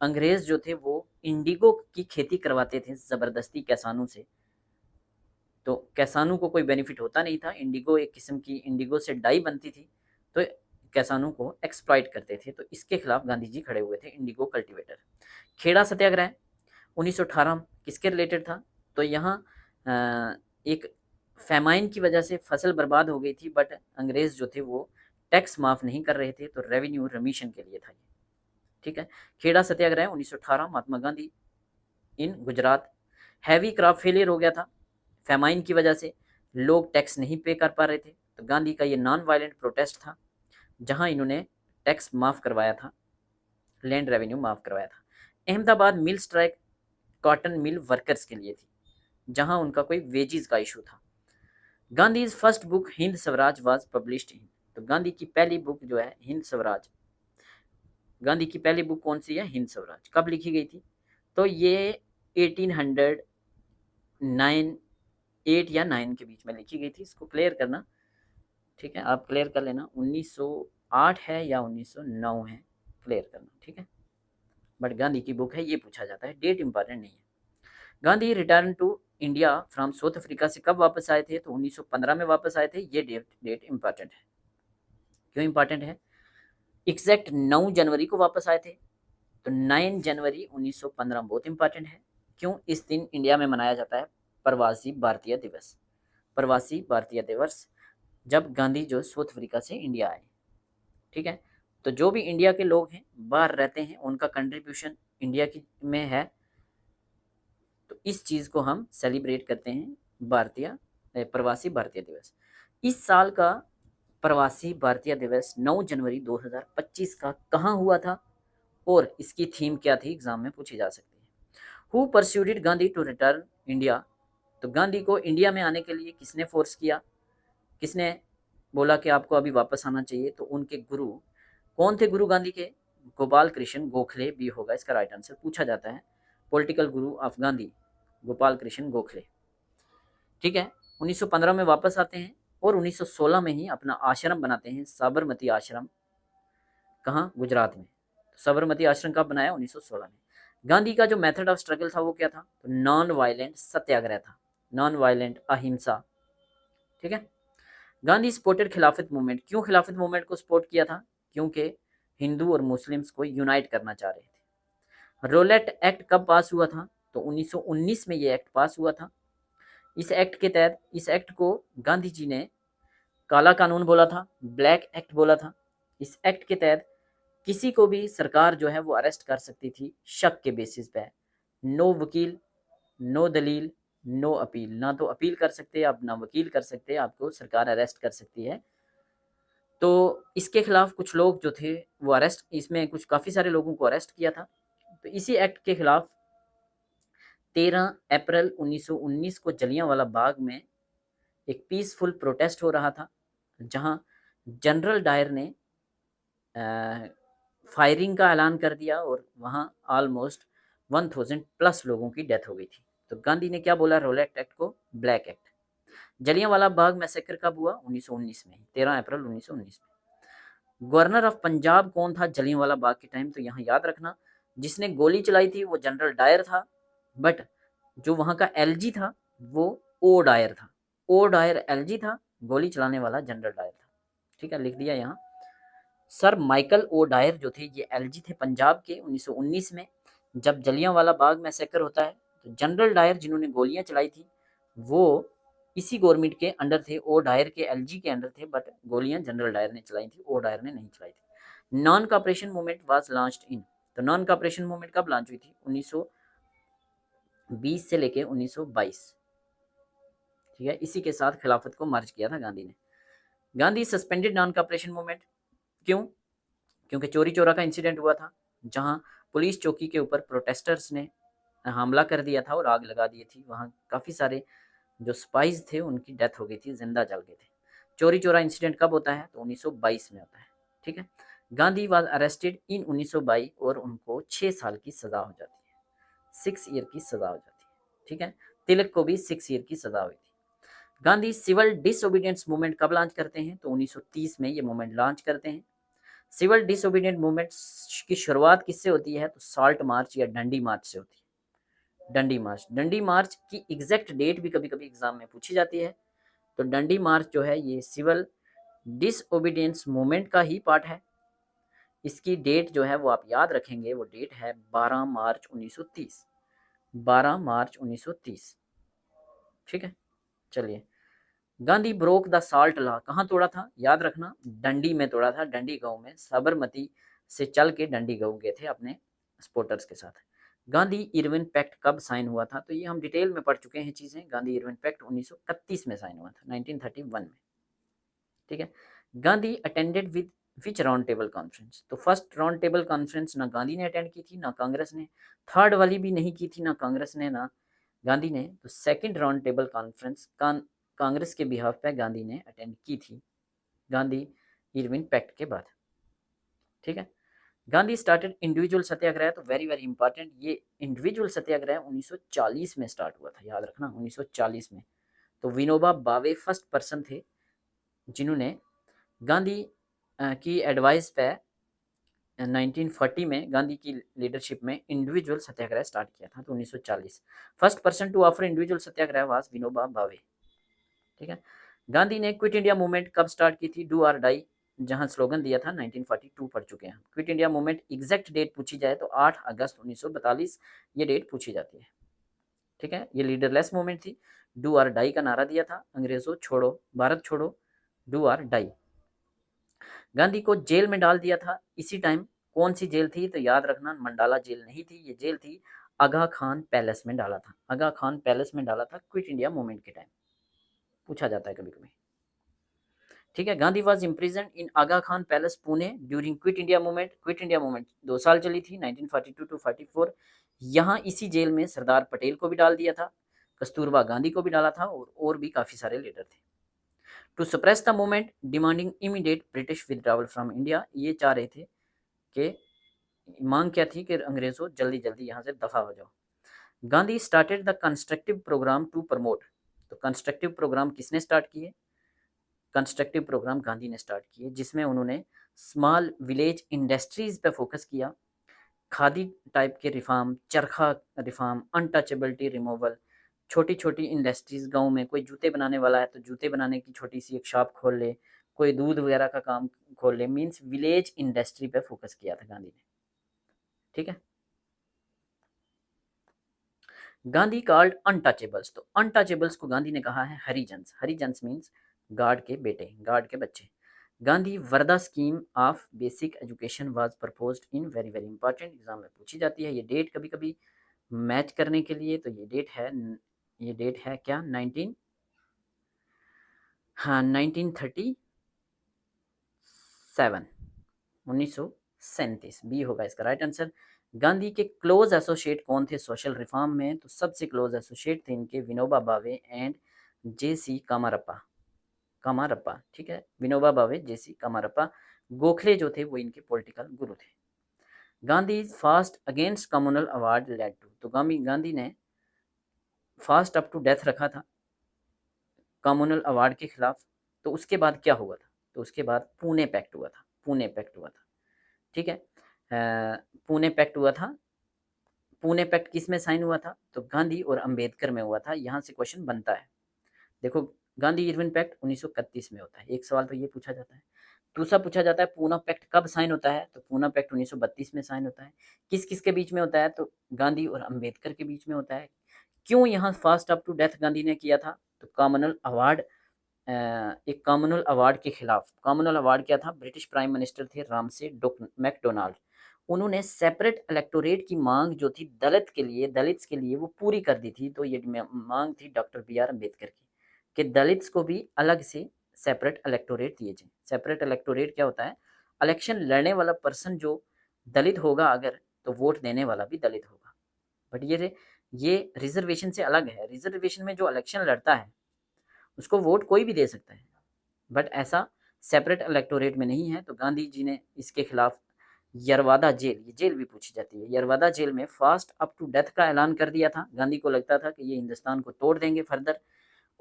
अंग्रेज जो थे वो इंडिगो की खेती करवाते थे ज़बरदस्ती किसानों से, तो किसानों को कोई बेनिफिट होता नहीं था। इंडिगो एक किस्म की, इंडिगो से डाई बनती थी, तो किसानों को एक्सप्लॉइट करते थे, तो इसके खिलाफ गांधी जी खड़े हुए थे, इंडिगो कल्टीवेटर। खेड़ा सत्याग्रह 1918 किसके रिलेटेड था? तो यहाँ एक फैमाइन की वजह से फसल बर्बाद हो गई थी, बट अंग्रेज जो थे वो टैक्स माफ़ नहीं कर रहे थे, तो रेवेन्यू रिमिशन के लिए था ये, ठीक है। खेड़ा सत्याग्रह 1918, महात्मा गांधी इन गुजरात। हैवी क्रॉप फेलियर हो गया था फैमाइन की वजह से, लोग टैक्स नहीं पे कर पा रहे थे, तो गांधी का ये नॉन वायलेंट प्रोटेस्ट था, जहां इन्होंने टैक्स माफ़ करवाया था, लैंड रेवेन्यू माफ़ करवाया था। Ahmedabad mill strike cotton mill workers के लिए थी, जहां उनका कोई वेजेस का इशू था। Gandhi first book Hind Swaraj was published इन, तो गांधी की पहली बुक जो है हिंद स्वराज, गांधी की पहली बुक कौन सी है? हिंद स्वराज। कब लिखी गई थी? तो ये 1809, 8 या 9 के बीच में लिखी गई थी, इसको क्लियर करना, ठीक है, आप क्लियर कर लेना, 1908 है या 1909 है, क्लियर करना, ठीक है। बट गांधी की बुक है, ये पूछा जाता है, डेट इंपॉर्टेंट नहीं है। Gandhi return to India from South Africa से कब वापस आए थे? तो 1915 में वापस आए थे, ये डेट इंपॉर्टेंट है। क्यों इंपॉर्टेंट है? एग्जैक्ट 9 जनवरी को वापस आए थे, तो 9 जनवरी 1915 बहुत इंपॉर्टेंट है। क्यों? इस दिन इंडिया में मनाया जाता है प्रवासी भारतीय दिवस, प्रवासी भारतीय दिवस, जब गांधी जो साउथ अफ्रीका से इंडिया आए, ठीक है। तो जो भी इंडिया के लोग हैं, बाहर रहते हैं, उनका कंट्रीब्यूशन इंडिया की में है, तो इस चीज़ को हम सेलिब्रेट करते हैं, भारतीय प्रवासी भारतीय दिवस। इस साल का प्रवासी भारतीय दिवस 9 जनवरी 2025 का कहाँ हुआ था और इसकी थीम क्या थी, एग्जाम में पूछी जा सकती है। Who persuaded Gandhi to return India, तो गांधी को इंडिया में आने के लिए किसने फोर्स किया, किसने बोला कि आपको अभी वापस आना चाहिए? तो उनके गुरु कौन थे? गुरु गांधी के गोपाल कृष्ण गोखले भी होगा इसका राइट आंसर, पूछा जाता है, political Guru of Gandhi Gopal Krishna Gokhale, ठीक है। 1915 में वापस आते हैं और 1916 में ही अपना आश्रम बनाते हैं, साबरमती आश्रम, कहाँ? गुजरात में। साबरमती आश्रम कब बनाया? 1916 में। गांधी का जो मेथड ऑफ स्ट्रगल था वो क्या था? तो नॉन वायलेंट सत्याग्रह था, नॉन वायलेंट अहिंसा, ठीक है। गांधी सपोर्टेड खिलाफत मूवमेंट, क्यों खिलाफत मूवमेंट को सपोर्ट किया था? क्योंकि हिंदू और मुस्लिम्स को यूनाइट करना चाह रहे थे। रोलेट एक्ट कब पास हुआ था? तो 1919 में ये एक्ट पास हुआ था। इस एक्ट के तहत, इस एक्ट को गांधी जी ने काला कानून बोला था, ब्लैक एक्ट बोला था। इस एक्ट के तहत किसी को भी सरकार जो है वो अरेस्ट कर सकती थी शक के बेसिस पे, नो वकील, नो दलील, नो अपील, ना तो अपील कर सकते आप, ना वकील कर सकते, आपको सरकार अरेस्ट कर सकती है। तो इसके खिलाफ कुछ लोग जो थे वो अरेस्ट, इसमें कुछ काफ़ी सारे लोगों को अरेस्ट किया था। तो इसी एक्ट के खिलाफ 13 अप्रैल 1919 को जलियांवाला बाग में एक पीसफुल प्रोटेस्ट हो रहा था, जहां जनरल डायर ने फायरिंग का ऐलान कर दिया और वहां ऑलमोस्ट 1000 प्लस लोगों की डेथ हो गई थी। तो गांधी ने क्या बोला रोलेट एक्ट को? Black act. Jallianwala Bagh massacre कब हुआ? 1919 में, 13 अप्रैल 1919 में। गवर्नर ऑफ पंजाब कौन था जलियांवाला बाग के टाइम? तो यहाँ याद रखना, जिसने गोली चलाई थी वो जनरल डायर था, बट जो वहां का एलजी था वो ओ डायर था। ओ डायर एलजी था, गोली चलाने वाला जनरल डायर था। ठीक है, लिख दिया यहाँ। सर माइकल ओ डायर जो थे ये एलजी थे पंजाब के। 1919 में जब जलियांवाला बाग मैसेकर होता है, तो जनरल डायर जिन्होंने गोलियां चलाई थी वो इसी गवर्नमेंट के अंडर थे, ओ डायर के एलजी के अंडर थे, बट गोलियां जनरल डायर ने चलाई थी, ओ डायर ने नहीं चलाई थी। Non cooperation movement was launched in, तो नॉन कॉपरेशन मूवमेंट कब लॉन्च हुई थी? 1920 से लेके 1922। ठीक है, इसी के साथ खिलाफत को मर्ज किया था गांधी ने। Gandhi suspended non cooperation movement, क्यों? क्योंकि चोरी चोरा का इंसिडेंट हुआ था, जहां पुलिस चौकी के ऊपर प्रोटेस्टर्स ने हमला कर दिया था और आग लगा दी थी। वहां काफ़ी सारे जो स्पाइस थे उनकी डेथ हो गई थी, जिंदा जल गए थे। चोरी चोरा इंसिडेंट कब होता है? तो 1922 में होता है। ठीक है, गांधी वाज अरेस्टेड इन 1922 और उनको 6 साल की सज़ा हो जाती है, 6 ईयर की सज़ा हो जाती है। ठीक है, तिलक को भी 6 ईयर की सज़ा हुई थी। गांधी सिविल डिसोबीडियंस मूवमेंट कब लॉन्च करते हैं? तो 1930 में ये मूवमेंट लॉन्च करते हैं। सिविल डिसोबीडियंट मूवमेंट की शुरुआत किससे होती है? तो साल्ट मार्च या डंडी मार्च से होती है। डंडी मार्च, डंडी मार्च की एग्जैक्ट डेट भी कभी कभी एग्जाम में पूछी जाती है। तो डंडी मार्च जो है ये सिविल डिसओबीडियंस मूवमेंट का ही पार्ट है। इसकी डेट जो है वो आप याद रखेंगे, वो डेट है 12 मार्च 1930। 12 मार्च 1930। ठीक है, चलिए। Gandhi broke the salt law कहाँ तोड़ा था? याद रखना, डंडी में तोड़ा था। डंडी गांव में साबरमती से चल के डंडी गांव गए थे अपने सपोर्टर्स के साथ। गांधी इरविन पैक्ट कब साइन हुआ था? तो ये हम डिटेल में पढ़ चुके हैं चीजें। गांधी इरविन पैक्ट 1931 में साइन हुआ था, 1931 में। ठीक है, Gandhi attended with which round table conference? तो फर्स्ट राउंड टेबल कॉन्फ्रेंस ना गांधी ने अटेंड की थी ना कांग्रेस ने, थर्ड वाली भी नहीं की थी ना कांग्रेस ने ना गांधी ने। तो second round table conference Congress के बिहाफ पे गांधी ने अटेंड की थी, गांधी इरविन पैक्ट के बाद। ठीक है, गांधी स्टार्टेड इंडिविजुअल सत्याग्रह, तो वेरी वेरी इंपॉर्टेंट, ये इंडिविजुअल सत्याग्रह 1940 में स्टार्ट हुआ था, याद रखना 1940 में। तो विनोबा भावे फर्स्ट पर्सन थे जिन्होंने गांधी की एडवाइस पे 1940 में गांधी की लीडरशिप में इंडिविजुअल सत्याग्रह स्टार्ट किया था। तो 1940 first person to offer individual Satyagraha was Vinoba Bhave. ठीक है, गांधी ने क्विट इंडिया मूवमेंट कब स्टार्ट की थी? डू और डाई, जहां स्लोगन दिया था 1942 पढ़ चुके हैं। Quit India movement exact date पूछी जाए तो 8 अगस्त 1942 ये डेट पूछी जाती है। ठीक है, ये लीडरलेस मूवमेंट थी। डू और डाई का नारा दिया था, अंग्रेजों छोड़ो भारत छोड़ो, डू और डाई। गांधी को जेल में डाल दिया था इसी टाइम, कौन सी जेल थी? तो याद रखना, मंडाला जेल नहीं थी, ये जेल थी आगा खान पैलेस में डाला था। आगा खान पैलेस में डाला था क्विट इंडिया मूवमेंट के टाइम, पूछा जाता है कभी कभी। ठीक है, Gandhi was imprison in Aga Khan palace Pune during quit India movement. Quit India movement 2 साल चली थी, 1942 टू 44। यहाँ इसी जेल में सरदार पटेल को भी डाल दिया था, कस्तूरबा गांधी को भी डाला था, और भी काफी सारे लीडर थे। To suppress the movement demanding immediate British withdrawal from India, ये चाह रहे थे कि मांग क्या थी कि अंग्रेजों जल्दी जल्दी यहाँ से दफा हो जाओ। Gandhi started the constructive programme to promote, तो कंस्ट्रक्टिव प्रोग्राम किसने स्टार्ट किए? कंस्ट्रक्टिव प्रोग्राम गांधी ने स्टार्ट किए, जिसमें उन्होंने स्मॉल विलेज इंडस्ट्रीज पे फोकस किया, खादी टाइप के reform, charkha reform, untouchability removal, छोटी छोटी इंडस्ट्रीज। गांव में कोई जूते बनाने वाला है तो जूते बनाने की छोटी सी एक शॉप खोल ले, कोई दूध वगैरह का काम खोल ले, मीन्स विलेज इंडस्ट्री पे फोकस किया था गांधी ने। ठीक है, गांधी कॉल्ड अनटचेबल्स, तो अनटचेबल्स को गांधी ने कहा है हरिजन्स। हरिजन्स मीन्स गार्ड के बेटे, गार्ड के बच्चे। Gandhi Wardha scheme of basic education was proposed in, very very important, exam में पूछी जाती है ये डेट कभी कभी मैच करने के लिए। तो ये डेट है क्या? 19, हाँ 1937, 1937 बी होगा इसका राइट आंसर। गांधी के क्लोज एसोसिएट कौन थे सोशल रिफॉर्म में? तो सबसे क्लोज एसोसिएट थे इनके विनोबा भावे एंड जे.सी. कामारप्पा। कामारप्पा, ठीक है, विनोबा भावे, जे.सी. कामारप्पा। गोखले जो थे वो इनके पॉलिटिकल गुरु थे। Gandhi fast against communal award led to, तो गांधी ने फास्ट अप टू डेथ रखा था कम्युनल अवार्ड के खिलाफ। तो उसके बाद क्या हुआ था? तो उसके बाद पुणे पैक्ट हुआ था। पुणे पैक्ट हुआ था, ठीक है। पुणे पैक्ट हुआ था। पुणे पैक्ट किस में साइन हुआ था? तो गांधी और अंबेडकर में हुआ था। यहाँ से क्वेश्चन बनता है, देखो, गांधी इरविन पैक्ट 1931 में होता है, एक सवाल तो ये पूछा जाता है। दूसरा पूछा जाता है पूना पैक्ट कब साइन होता है? तो पूना पैक्ट 1932 में साइन होता है। किस किस के बीच में होता है? तो गांधी और अंबेडकर के बीच में होता है। क्यों यहाँ fast up to death Gandhi ने किया था? तो कॉमनल अवार्ड, एक कॉमनल अवार्ड के खिलाफ। कॉमनल अवार्ड क्या था? ब्रिटिश प्राइम मिनिस्टर थे रामसे मैकडोनाल्ड। उन्होंने सेपरेट इलेक्टोरेट की मांग जो थी दलित्स के लिए वो पूरी कर दी थी। तो ये मांग थी डॉक्टर बी आर अम्बेडकर की कि दलित्स को भी अलग से सेपरेट इलेक्टोरेट दिए जाए। सेपरेट इलेक्टोरेट क्या होता है? इलेक्शन लड़ने वाला पर्सन जो दलित होगा अगर, तो वोट देने वाला भी दलित होगा। बट ये रिजर्वेशन से अलग है। रिजर्वेशन में जो इलेक्शन लड़ता है उसको वोट कोई भी दे सकता है, बट ऐसा सेपरेट इलेक्टोरेट में नहीं है। तो गांधी जी ने इसके खिलाफ यरवादा जेल, ये जेल भी पूछी जाती है, यरवादा जेल में फास्ट अप टू डेथ का ऐलान कर दिया था। गांधी को लगता था कि ये हिंदुस्तान को तोड़ देंगे फर्दर।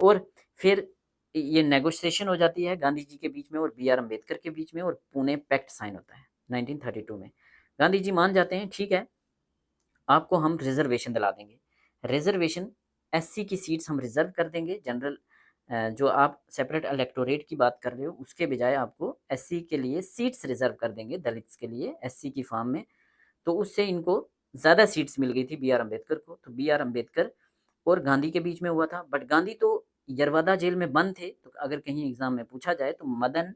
और फिर ये नेगोशिएशन हो जाती है गांधी जी के बीच में और बी आर अम्बेडकर के बीच में, और पुणे पैक्ट साइन होता है 1932 में। गांधी जी मान जाते हैं, ठीक है, आपको हम रिजर्वेशन दिला देंगे। रिजर्वेशन, एससी की सीट्स हम रिजर्व कर देंगे। जनरल जो आप सेपरेट इलेक्टोरेट की बात कर रहे हो उसके बजाय आपको एससी के लिए सीट्स रिजर्व कर देंगे, दलित्स के लिए एससी की फॉर्म में। तो उससे इनको ज़्यादा सीट्स मिल गई थी बी आर अम्बेडकर को। तो बी आर अम्बेडकर और गांधी के बीच में हुआ था। बट गांधी तो यरवादा जेल में बंद थे। तो अगर कहीं एग्जाम में पूछा जाए तो मदन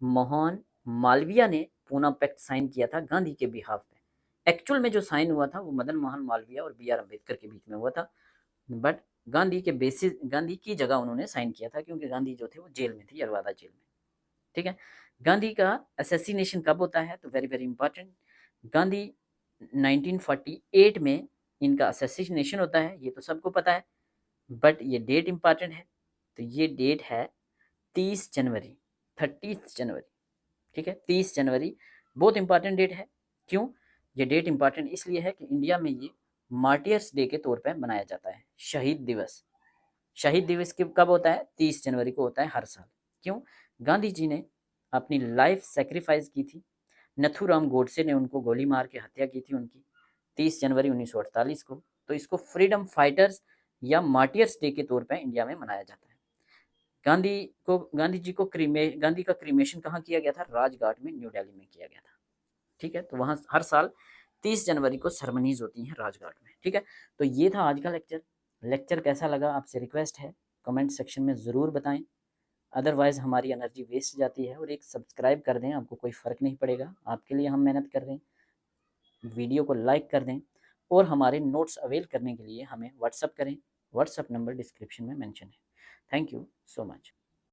मोहन मालवीय ने पूना पैक्ट साइन किया था गांधी के बिहाफ में। एक्चुअल में जो साइन हुआ था वो मदन मोहन मालवीय और बी आर अम्बेडकर के बीच में हुआ था। बट गांधी की जगह उन्होंने साइन किया था क्योंकि गांधी जो थे वो जेल में थे, यरवादा जेल में, ठीक है। गांधी का असैसिनेशन कब होता है? तो वेरी वेरी इंपॉर्टेंट, गांधी 1948 में इनका असैसिनेशन होता है, ये तो सबको पता है। बट ये डेट इंपॉर्टेंट है। तो ये डेट है 30 जनवरी, 30 जनवरी, ठीक है, 30 जनवरी बहुत इंपॉर्टेंट डेट है। क्यों ये डेट इंपॉर्टेंट? इसलिए है कि इंडिया में ये मार्टियर्स डे के तौर पर मनाया जाता है, शहीद दिवस। शहीद दिवस कब होता है? 30 जनवरी को होता है हर साल। क्यों? गांधी जी ने अपनी लाइफ सेक्रीफाइस की थी। नथुराम गोडसे ने उनको गोली मार के हत्या की थी उनकी 30 जनवरी 1948 को। तो इसको फ्रीडम फाइटर्स या मार्टियर्स डे के तौर पर इंडिया में मनाया जाता है। गांधी का क्रीमेशन कहाँ किया गया था? राजघाट में, न्यू दिल्ली में किया गया था, ठीक है। तो वहाँ हर साल 30 जनवरी को सेरेमनीज होती हैं राजघाट में, ठीक है। तो ये था आज का लेक्चर। लेक्चर कैसा लगा आपसे रिक्वेस्ट है कमेंट सेक्शन में ज़रूर बताएं। अदरवाइज़ हमारी एनर्जी वेस्ट जाती है। और एक सब्सक्राइब कर दें, आपको कोई फ़र्क नहीं पड़ेगा, आपके लिए हम मेहनत कर रहे हैं। वीडियो को लाइक कर दें और हमारे नोट्स अवेल करने के लिए हमें व्हाट्सअप करें। व्हाट्सअप नंबर डिस्क्रिप्शन में मेंशन है। Thank you so much.